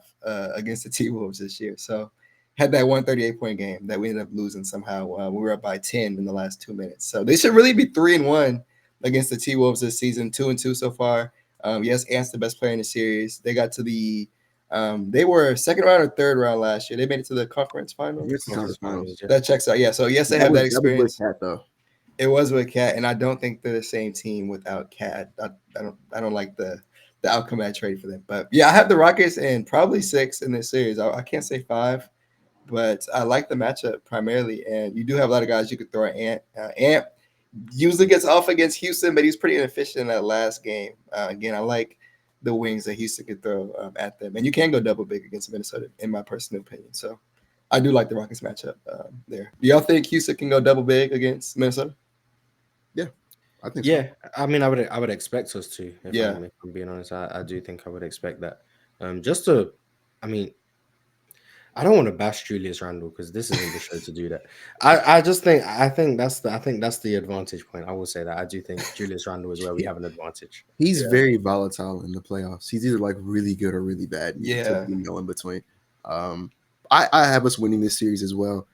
against the T-Wolves this year. So had that 138-point game that we ended up losing somehow. We were up by 10 in the last 2 minutes. So they should really be 3-1 against the T-Wolves this season, 2-2 so far. Yes, Ant's the best player in the series. They got to the they were 2nd round or 3rd round last year. They made it to the conference finals. That checks out. Yeah, so yes, they have that experience. That was with Cat, though. It was with Cat, and I don't think they're the same team without Cat. I don't like the outcome of that trade for them. But yeah, I have the Rockets in probably 6 in this series. I can't say 5, but I like the matchup primarily. And you do have a lot of guys you could throw at Ant. Ant usually gets off against Houston, but he's pretty inefficient in that last game. Again, I like the wings that Houston could throw at them. And you can go double big against Minnesota, in my personal opinion. So I do like the Rockets matchup there. Do y'all think Houston can go double big against Minnesota? Yeah, I think so. I mean, I would if I'm being honest. I do think I would expect that. I don't want to bash Julius Randle because this isn't the show to do that. I think that's the advantage point. I will say that I do think Julius Randle is where we have an advantage. He's very volatile in the playoffs. He's either like really good or really bad. Yeah, in between. I have us winning this series as well.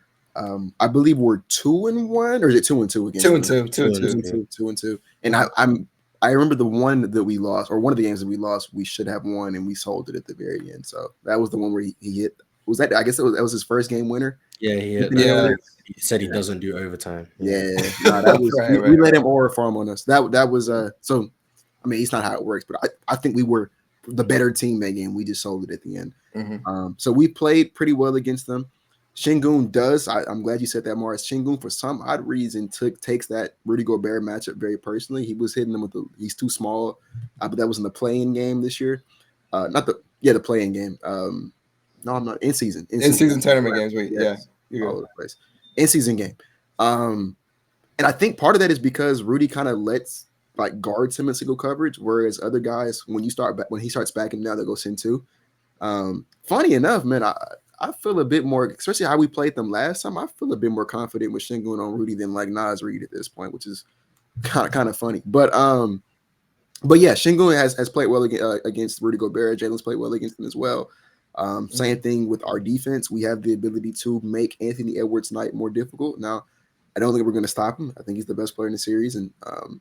I believe we're 2-1, or is it 2-2 against 2-2. And I remember the one that we lost, or one of the games that we lost, we should have won, and we sold it at the very end. So that was the one where he hit. Was that? I guess that was his first game winner. Yeah, he hit. Yeah. He said he doesn't do overtime. That was we let him aura farm on us. That was so. I mean, it's not how it works, but I think we were the better team that game. We just sold it at the end. So we played pretty well against them. Şengün does. I'm glad you said that, Marz. Şengün, for some odd reason, takes that Rudy Gobert matchup very personally. He was hitting him he's too small. But that was in the play-in game this year. The play-in game. No, I'm not in season. In season tournament games. All over the place. In season game. And I think part of that is because Rudy kind of guards him in single coverage, whereas other guys, when he starts backing down, they go send 2. Funny enough, man, I feel a bit more, especially how we played them last time. I feel a bit more confident with Şengün on Rudy than like Naz Reid at this point, which is kind of funny. But yeah, Şengün has played well against Rudy Gobert. Jalen's played well against him as well. Same thing with our defense. We have the ability to make Anthony Edwards' night more difficult. Now, I don't think we're going to stop him. I think he's the best player in the series, and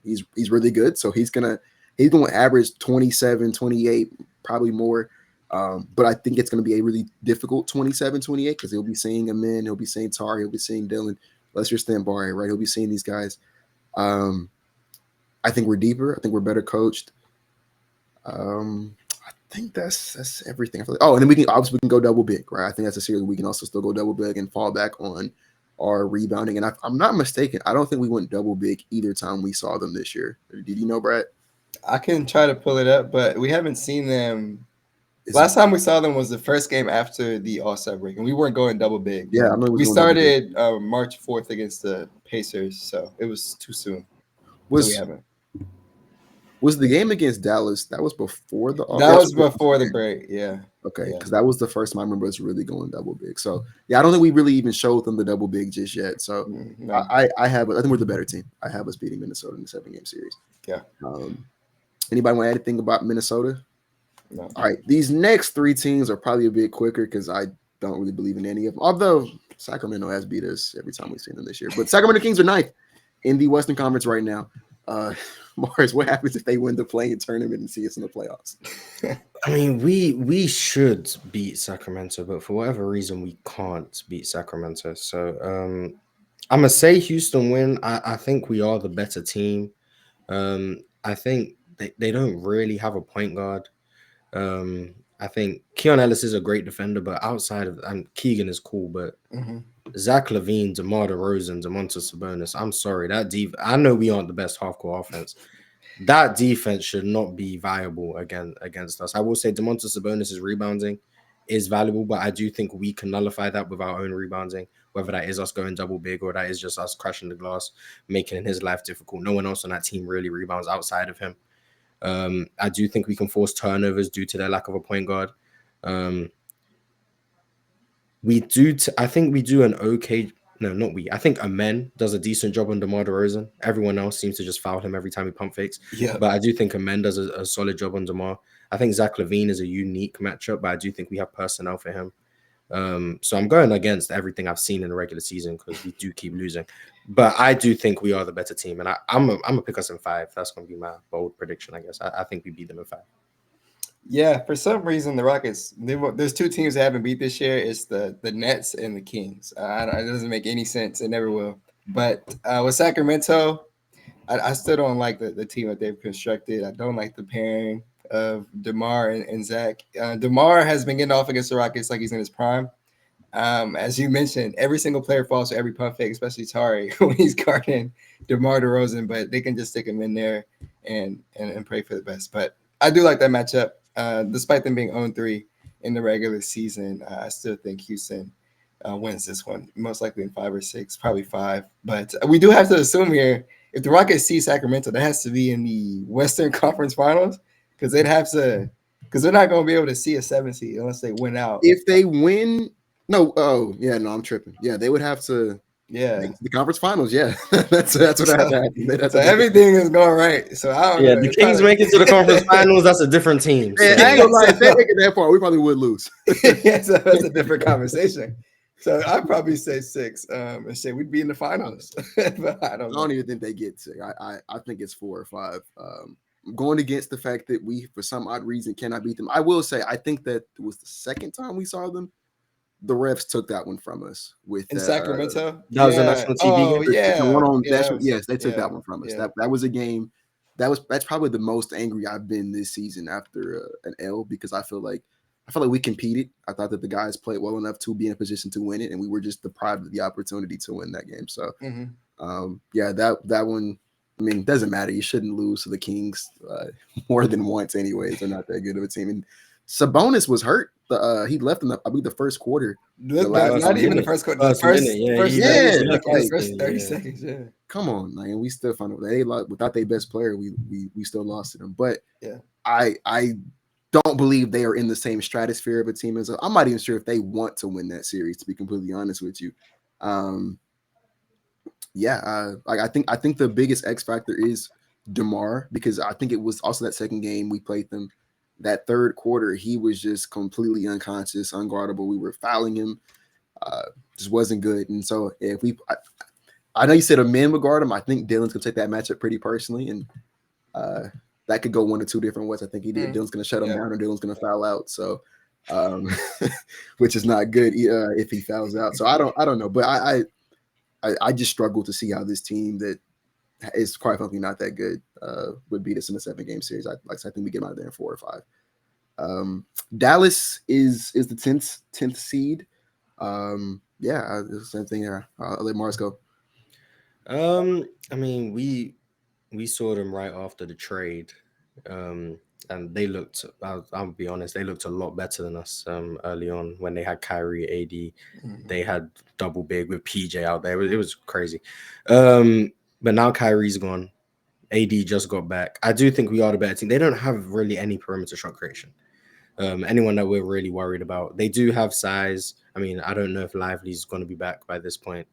he's really good. So he's going to He's going to average 27, 28, probably more. But I think it's going to be a really difficult 27, 28 because he'll be seeing Amin, he'll be seeing Tari, he'll be seeing Dylan. Let's just stand by, right? He'll be seeing these guys. I think we're deeper. I think we're better coached. I think that's everything. And then we can go double big, right? I think that's a series we can also still go double big and fall back on our rebounding. And I'm not mistaken, I don't think we went double big either time we saw them this year. Did you know, Brad? I can try to pull it up, but we haven't seen them. Last time we saw them was the first game after the All-Star break, and we weren't going double big. Yeah, we started March 4th against the Pacers, so it was too soon. We haven't. Was the game against Dallas? That was before the. That was before the break. Yeah. Okay, because that was the first time I remember us really going double big. So yeah, I don't think we really even showed them the double big just yet. So no. I think we're the better team. I have us beating Minnesota in the 7-game series. Yeah. Anybody want to add anything about Minnesota? No. All right, these next 3 teams are probably a bit quicker because I don't really believe in any of them. Although Sacramento has beat us every time we've seen them this year. But Sacramento Kings are 9th in the Western Conference right now. Mars, what happens if they win the play-in tournament and see us in the playoffs? I mean, we should beat Sacramento, but for whatever reason, we can't beat Sacramento. So I'm gonna say Houston win. I think we are the better team. I think they don't really have a point guard. I think Keon Ellis is a great defender, but outside of Keegan is cool, but Zach LaVine, DeMar DeRozan, Domantas Sabonis. I'm sorry, I know we aren't the best half-court offense. That defense should not be viable against us. I will say Domantas Sabonis' rebounding is valuable, but I do think we can nullify that with our own rebounding, whether that is us going double big or that is just us crashing the glass, making his life difficult. No one else on that team really rebounds outside of him. I do think we can force turnovers due to their lack of a point guard. I think we do an okay. No, not we. I think Amen does a decent job on DeMar DeRozan. Everyone else seems to just foul him every time he pump fakes. Yeah. But I do think Amen does a solid job on DeMar. I think Zach LaVine is a unique matchup, but I do think we have personnel for him. So I'm going against everything I've seen in the regular season because we do keep losing. But I do think we are the better team. And I'm gonna pick us in 5. That's going to be my bold prediction, I guess. I think we beat them in 5. Yeah, for some reason, the Rockets, there's 2 teams that haven't beat this year. It's the Nets and the Kings. It doesn't make any sense. It never will. But with Sacramento, I still don't like the team that they've constructed. I don't like the pairing of DeMar and Zach. DeMar has been getting off against the Rockets like he's in his prime. As you mentioned, every single player falls for every pump fake, especially Tari when he's guarding DeMar DeRozan. But they can just stick him in there and pray for the best. But I do like that matchup. Despite them being 0-3 in the regular season, I still think Houston wins this one, most likely in 5 or 6, probably 5. But we do have to assume here, if the Rockets see Sacramento, that has to be in the Western Conference Finals because they're not going to be able to see a 7 seed unless they win out. If they win, I'm tripping. Yeah, they would have to. Yeah, the conference finals. Yeah, that's what happened. So everything is going right. So I don't know. The Kings make it to the conference finals. That's a different team. So. I ain't gonna lie. If they make it that far, we probably would lose. Yeah, so that's a different conversation. So I'd probably say 6 and say we'd be in the finals. But I don't even think they get 6. I think it's 4 or 5. Going against the fact that we, for some odd reason, cannot beat them. I will say I think that it was the second time we saw them. The refs took that one from us in Sacramento. That was a national TV game. Yes, they took that one from us. Yeah. That was a game. That's probably the most angry I've been this season after an L because I feel like we competed. I thought that the guys played well enough to be in a position to win it, and we were just deprived of the opportunity to win that game. So, that one. I mean, it doesn't matter. You shouldn't lose to the Kings more than once, anyways. They're not that good of a team. And Sabonis was hurt. He left in the first quarter. Not even the first quarter. The first 30 seconds. Yeah. Come on, man. We still found out without their best player, we still lost to them. But yeah, I don't believe they are in the same stratosphere of a team as I'm not even sure if they want to win that series. To be completely honest with you, I think the biggest X factor is DeMar because I think it was also that second game we played them. That third quarter, he was just completely unconscious, unguardable. We were fouling him, just wasn't good. And so I know you said a man would guard him. I think Dylan's gonna take that matchup pretty personally, and that could go one or two different ways. I think Dylan's going to shut him down, or Dylan's going to foul out. So, which is not good if he fouls out. So I don't know, but I just struggle to see how this team that is quite frankly not that good would beat us in a 7-game series. I think we get out of there in 4 or 5. Dallas is the 10th seed. Same thing here. I'll let Marz go. I mean, we saw them right after the trade, and they looked. I'll be honest, they looked a lot better than us early on when they had Kyrie, AD. They had double big with PJ out there. It was crazy. But now Kyrie's gone. AD just got back. I do think we are the better team. They don't have really any perimeter shot creation. Anyone that we're really worried about. They do have size. I mean, I don't know if Lively's going to be back by this point,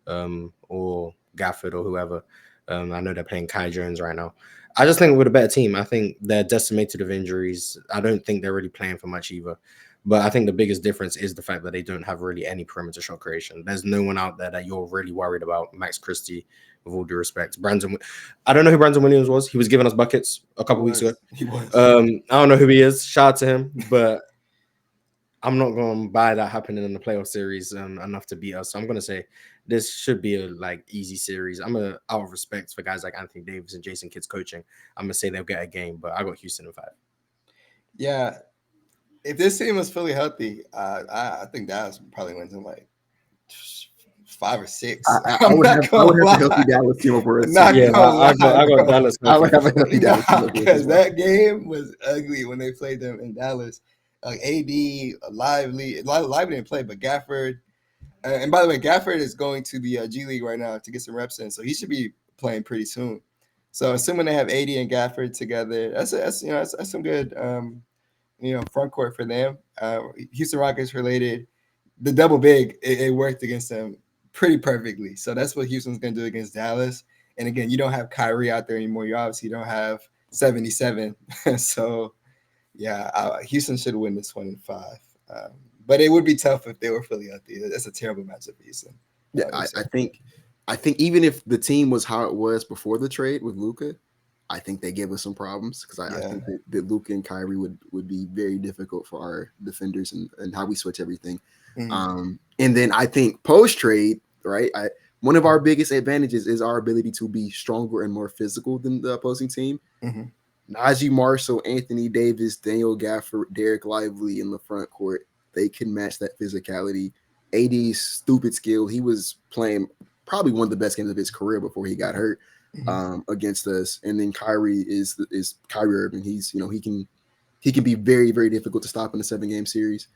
or Gafford or whoever. I know they're playing Kai Jones right now. I just think we're the better team. I think they're decimated of injuries. I don't think they're really playing for much either. But I think the biggest difference is the fact that they don't have really any perimeter shot creation. There's no one out there that you're really worried about. Max Christie, with all due respect. I don't know who Brandon Williams was. He was giving us buckets a couple weeks ago. He was. I don't know who he is. Shout out to him. But I'm not going to buy that happening in the playoff series enough to beat us. So I'm going to say this should be a easy series. Out of respect for guys like Anthony Davis and Jason Kidd's coaching, I'm going to say they'll get a game. But I got Houston in 5. Yeah. If this team was fully healthy, I think Dallas probably wins in 5 or 6. I would have a healthy Dallas team over us. I got Dallas. I would have a healthy Dallas team because that game was ugly when they played them in Dallas. AD, Lively didn't play, but Gafford. And by the way, Gafford is going to the G League right now to get some reps in, so he should be playing pretty soon. So assuming they have AD and Gafford together, that's some good front court for them. Houston Rockets related, the double big, it worked against them pretty perfectly. So that's what Houston's going to do against Dallas. And again, you don't have Kyrie out there anymore. You obviously don't have 77. So yeah, Houston should win this one in 5. But it would be tough if they were fully healthy. That's a terrible matchup for Houston. Yeah, I think even if the team was how it was before the trade with Luka, I think they give us some problems because I think that Luka and Kyrie would be very difficult for our defenders and how we switch everything. Mm-hmm. And then I think post-trade, right, one of our biggest advantages is our ability to be stronger and more physical than the opposing team. Mm-hmm. Najee Marshall, Anthony Davis, Daniel Gafford, Derek Lively in the front court, they can match that physicality. AD's stupid skill. He was playing probably one of the best games of his career before he got hurt. Against us, and then Kyrie is Kyrie Irving. He's he can be very, very difficult to stop in a 7-game series.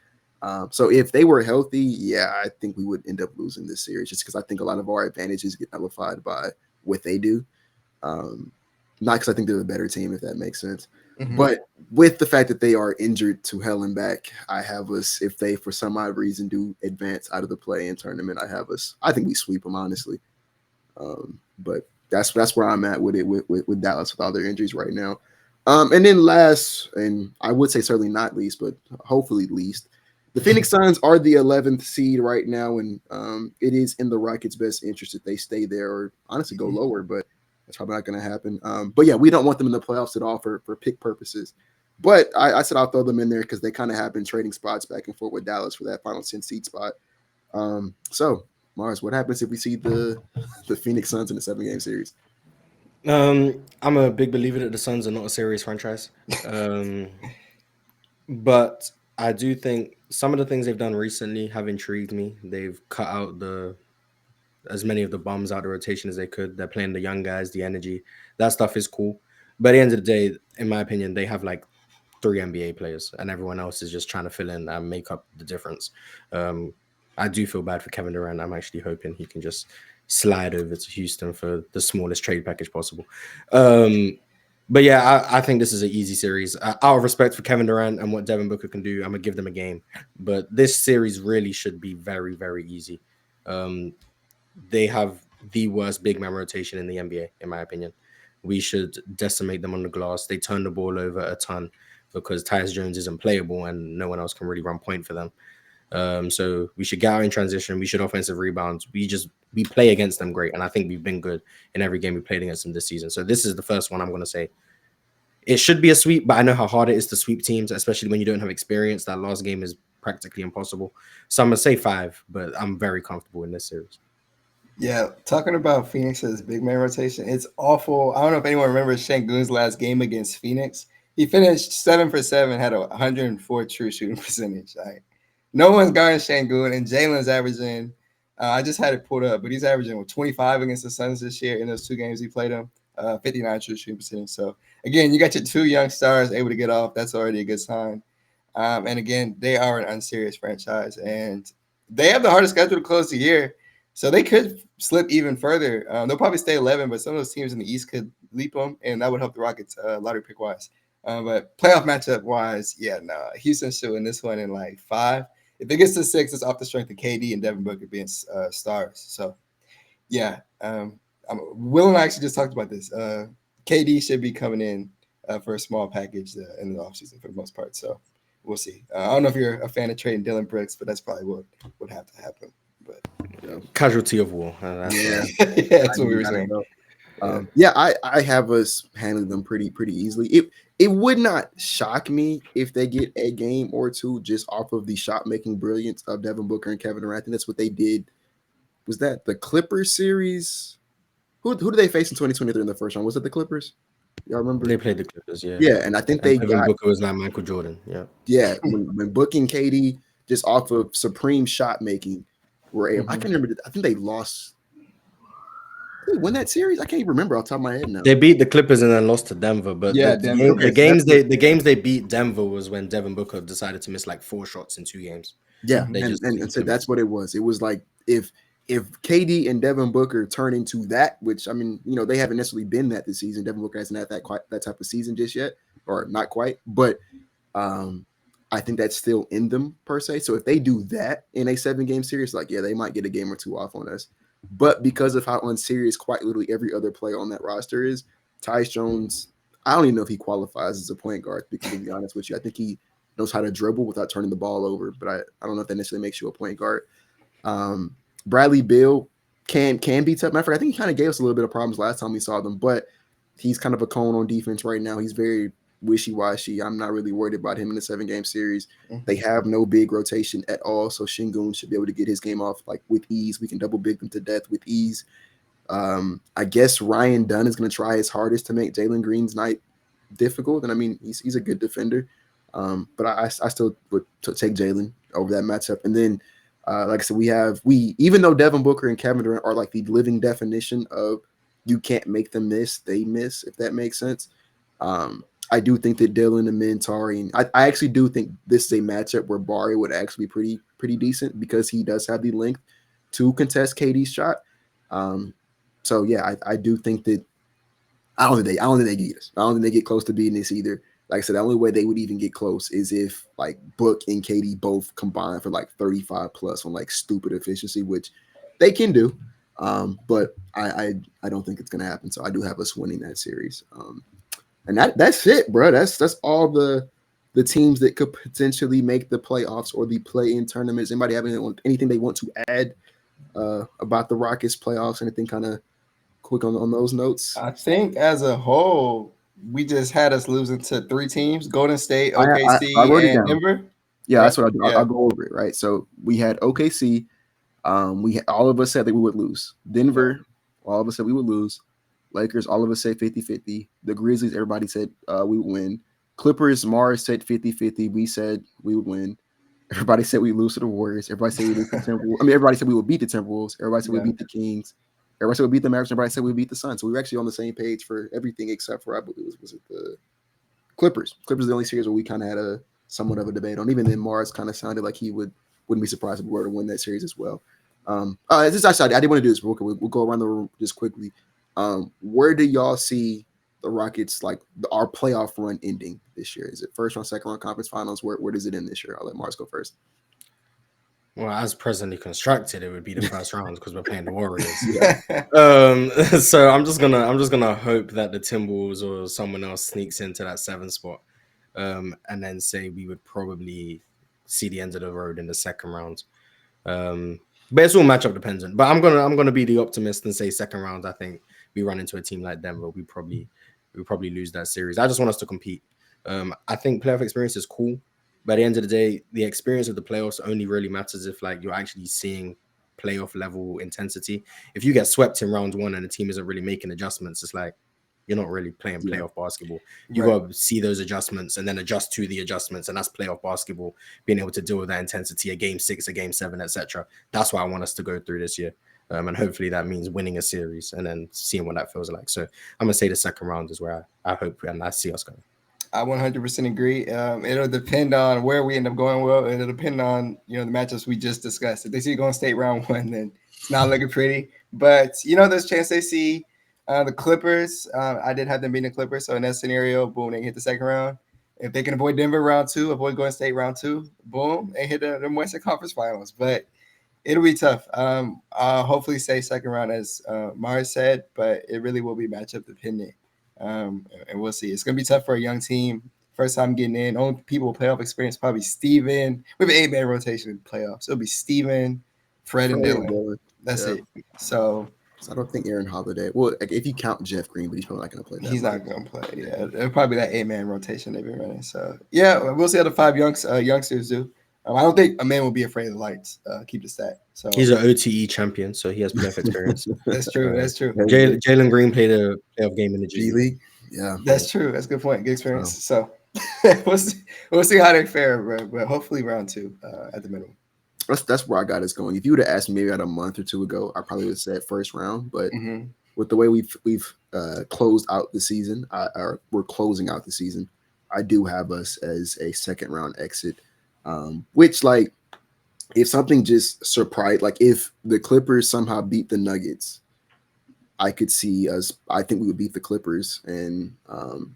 So if they were healthy, I think we would end up losing this series just because I think a lot of our advantages get nullified by what they do. Not because I think they're the better team, if that makes sense. Mm-hmm. But with the fact that they are injured to hell and back, I have us, if they for some odd reason do advance out of the play-in tournament, I think we sweep them, honestly. But that's where I'm at with it with Dallas with all their injuries right now. And then last, and I would say certainly not least, but hopefully least, the Phoenix Suns are the 11th seed right now, and it is in the Rockets' best interest that they stay there or honestly go lower, but that's probably not going to happen. But yeah, we don't want them in the playoffs at all for pick purposes. But I said I'll throw them in there because they kind of have been trading spots back and forth with Dallas for that final 10 seed spot. So Marz, what happens if we see the Phoenix Suns in a 7-game series? I'm a big believer that the Suns are not a serious franchise. But I do think some of the things they've done recently have intrigued me. They've cut out as many of the bums out of the rotation as they could. They're playing the young guys, the energy. That stuff is cool. But at the end of the day, in my opinion, they have 3 NBA players, and everyone else is just trying to fill in and make up the difference. I do feel bad for Kevin Durant. I'm actually hoping he can just slide over to Houston for the smallest trade package possible. But yeah, I think this is an easy series. Out of respect for Kevin Durant and what Devin Booker can do, I'm going to give them a game. But this series really should be very, very easy. They have the worst big man rotation in the NBA, in my opinion. We should decimate them on the glass. They turn the ball over a ton because Tyus Jones isn't playable and no one else can really run point for them. So we should get out in transition. We should offensive rebounds. We play against them great. And I think we've been good in every game we played against them this season. So this is the first one I'm going to say it should be a sweep, but I know how hard it is to sweep teams, especially when you don't have experience. That last game is practically impossible. So I'm gonna say 5, but I'm very comfortable in this series. Yeah, talking about Phoenix's big man rotation, it's awful. I don't know if anyone remembers Şengün's last game against Phoenix. He finished 7 for 7, had a 104 true shooting percentage. Like, no one's guarding Şengün, and Jalen's averaging. I just had it pulled up, but he's averaging 25 against the Suns this year in those 2 games he played them. 59 true shooting percentage. So again, you got your 2 young stars able to get off. That's already a good sign. And again, they are an unserious franchise, and they have the hardest schedule to close the year. So they could slip even further. They'll probably stay 11, but some of those teams in the East could leap them, and that would help the Rockets lottery pick wise. But playoff matchup wise, Houston should win this one in like 5. If it gets to 6, it's off the strength of KD and Devin Booker being stars. So Will and I actually just talked about this. KD should be coming in for a small package in the offseason for the most part. So we'll see. I don't know if you're a fan of trading Dylan Brooks, but that's probably what would have to happen. But casualty of war. That's what we were saying. I have us handling them pretty easily. It would not shock me if they get a game or 2 just off of the shot making brilliance of Devin Booker and Kevin Durant. I think that's what they did. Was that the Clippers series? Who did they face in 2023 in the first round? Was it the Clippers? Y'all remember? They played the Clippers, yeah. Yeah, and I think Booker was like Michael Jordan. Yeah. When Booker and KD just off of supreme shot making were able. I can't remember. I think they lost. Did they win that series? I can't even remember off the top of my head now. They beat the Clippers and then lost to Denver. But the games they beat Denver was when Devin Booker decided to miss like 4 shots in 2 games. Yeah, and so that's what it was. It was like if KD and Devin Booker turn into that, which I mean, they haven't necessarily been that this season. Devin Booker hasn't had that type of season just yet, or not quite. But I think that's still in them per se. So if they do that in a 7-game series, they might get a game or 2 off on us. But because of how unserious quite literally every other player on that roster is, Tyus Jones, I don't even know if he qualifies as a point guard, to be completely honest with you. I think he knows how to dribble without turning the ball over, but I don't know if that necessarily makes you a point guard. Bradley Beal can be tough. Matter of fact, I think he kind of gave us a little bit of problems last time we saw them, but he's kind of a cone on defense right now. He's very wishy-washy. I'm not really worried about him in the 7-game series. They have no big rotation at all, so Şengün should be able to get his game off with ease. We can double big them to death with ease. I guess Ryan Dunn is going to try his hardest to make Jalen Green's night difficult, and I mean he's a good defender, but I still would take Jalen over that matchup. And then like I said, we even though Devin Booker and Kevin Durant are like the living definition of you can't make them miss, they miss, if that makes sense. I do think that Dylan and Mentari, I actually do think this is a matchup where Barry would actually be pretty decent because he does have the length to contest KD's shot. So yeah, I do think that I don't think they get us. I don't think they get close to beating this either. Like I said, the only way they would even get close is if Book and KD both combine for 35 plus on stupid efficiency, which they can do. But I don't think it's gonna happen. So I do have us winning that series. And that's it, bro. That's all the teams that could potentially make the playoffs or the play-in tournaments. Anybody have anything they want to add about the Rockets playoffs? Anything kind of quick on those notes? I think as a whole, we just had us losing to 3 teams: Golden State, OKC, and Denver. Yeah, right? That's what I'll do. Yeah. I'll go over it, right? So we had OKC. All of us said that we would lose. Denver, all of us said we would lose. Lakers, all of us said 50-50. The Grizzlies, everybody said we would win. Clippers, Mars said 50-50. We said we would win. Everybody said we lose to the Warriors. Everybody said we lose to the Timberwolves. I mean, everybody said we would beat the Timberwolves. Everybody said we beat the Kings. Everybody said we beat the Mavericks. Everybody said we beat the Suns. So we were actually on the same page for everything except for, I believe, was it the Clippers? Clippers is the only series where we kind of had a somewhat of a debate on. Even then, Mars kind of sounded like he wouldn't be surprised if we were to win that series as well. I did want to do this. We'll go around the room just quickly. Where do y'all see the Rockets our playoff run ending this year? Is it first round, second round, conference finals? Where does it end this year? I'll let Mars go first. Well, as presently constructed, it would be the first round because we're playing the Warriors. So I'm just gonna hope that the Timberwolves or someone else sneaks into that 7th spot, and then say we would probably see the end of the road in the second round. But it's all matchup dependent. But I'm gonna be the optimist and say second round. I think we run into a team like Denver, we probably we'll probably lose that series. I just want us to compete. I think playoff experience is cool, but at the end of the day, the experience of the playoffs only really matters if like you're actually seeing playoff level intensity. If you get swept in round one and the team isn't really making adjustments, it's like you're not really playing playoff basketball. You got to see those adjustments and then adjust to the adjustments, and that's playoff basketball. Being able to deal with that intensity, a game 6, a game 7, etc. That's what I want us to go through this year, and hopefully that means winning a series and then seeing what that feels like. So I'm gonna say the second round is where I hope and I see us going. I 100% agree. It'll depend on where we end up going. Well, it'll depend on the matchups we just discussed. If they see Golden State round 1, then it's not looking pretty. But there's a chance they see the Clippers. I did have them beating the Clippers, so in that scenario, boom, they hit the second round. If they can avoid Denver round 2, avoid Golden State round 2, boom, they hit the Western Conference Finals. But it'll be tough. I'll hopefully say second round, as Marz said, but it really will be matchup dependent. And we'll see. It's going to be tough for a young team. First time getting in. Only people with playoff experience, probably Steven. We have an 8-man rotation in playoffs. It'll be Steven, Fred, and Dylan. That's it. So I don't think Aaron Holiday. Well, if you count Jeff Green, but he's probably not going to play. He's not going to play. Yeah, it'll probably be that 8-man rotation they've been running. So yeah, we'll see how the 5 youngsters do. I don't think a man will be afraid of the lights. Keep the stat. So he's an OTE champion, so he has playoff experience. That's true. That's true. Jalen Green played a playoff game in the G League. Yeah, that's true. That's a good point. Good experience. So we'll see how they fare, but hopefully round 2 at the minimum. That's where I got us going. If you would have asked me maybe about a month or 2 ago, I probably would have said first round. But with the way we've closed out the season, we're closing out the season, I do have us as a second round exit. Which, like, if something just surprised, like if the Clippers somehow beat the Nuggets, I could see us. I think we would beat the Clippers, and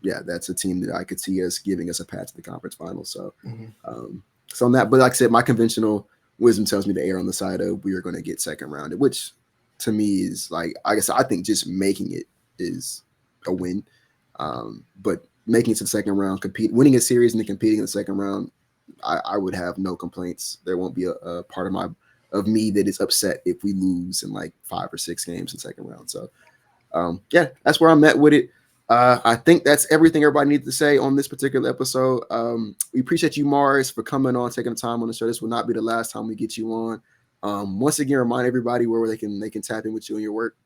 that's a team that I could see us giving us a path to the conference finals. So, so on that. But like I said, my conventional wisdom tells me to err on the side of we are going to get second round, which to me is like I guess I think just making it is a win. But making it to the second round, winning a series and then competing in the second round, I would have no complaints. There won't be a part of me that is upset if we lose in like 5 or 6 games in the second round. So, that's where I'm at with it. I think that's everything everybody needs to say on this particular episode. We appreciate you, Marz, for coming on, taking the time on the show. This will not be the last time we get you on. Once again, remind everybody where they can tap in with you and your work.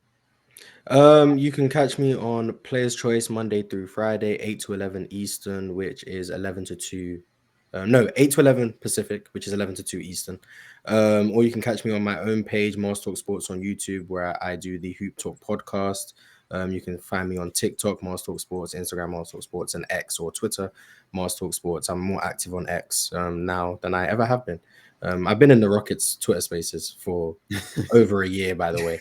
You can catch me on Players Choice Monday through Friday, 8 to 11 Eastern, which is 11 to 2. 8 to 11 Pacific, which is 11 to 2 Eastern. Or you can catch me on my own page, Marz Talk Sports on YouTube, where I do the Hoop Talk podcast. You can find me on TikTok, Marz Talk Sports, Instagram, Marz Talk Sports, and X or Twitter, Marz Talk Sports. I'm more active on X now than I ever have been. I've been in the Rockets Twitter spaces for over a year, by the way,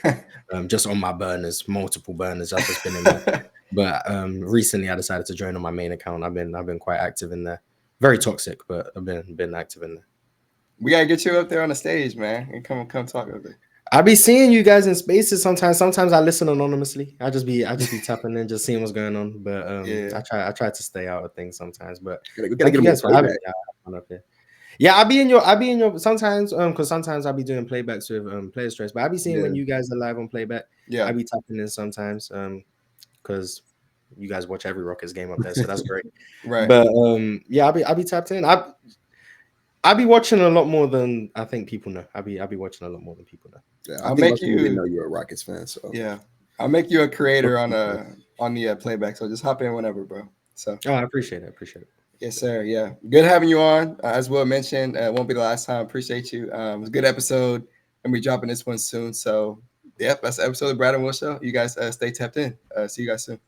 just on my burners, multiple burners. I've just been in there. But recently I decided to join on my main account. I've been quite active in there. Very toxic, but I've been active in there. We gotta get you up there on the stage, man, and come talk over there. I be seeing you guys in spaces sometimes. Sometimes I listen anonymously. I just be tapping in, just seeing what's going on. But I try to stay out of things sometimes. But we gotta get you guys for having me up here. Yeah, I be in your sometimes because sometimes I'll be doing playbacks with Players Choice, but I be seeing when you guys are live on playback. Yeah, I be tapping in sometimes because you guys watch every Rockets game up there, so that's great. Right. But I'll be tapped in. I'll be watching a lot more than I think people know. I'll be watching a lot more than people know. Yeah, I'll make you know you're a Rockets fan. So yeah, I'll make you a creator on the playback. So just hop in whenever, bro. So I appreciate it. Yes, sir. Yeah, good having you on. As Will mentioned, it won't be the last time. Appreciate you. It was a good episode, and we're dropping this one soon. So, that's the episode of Brad and Will Show. You guys stay tapped in. See you guys soon.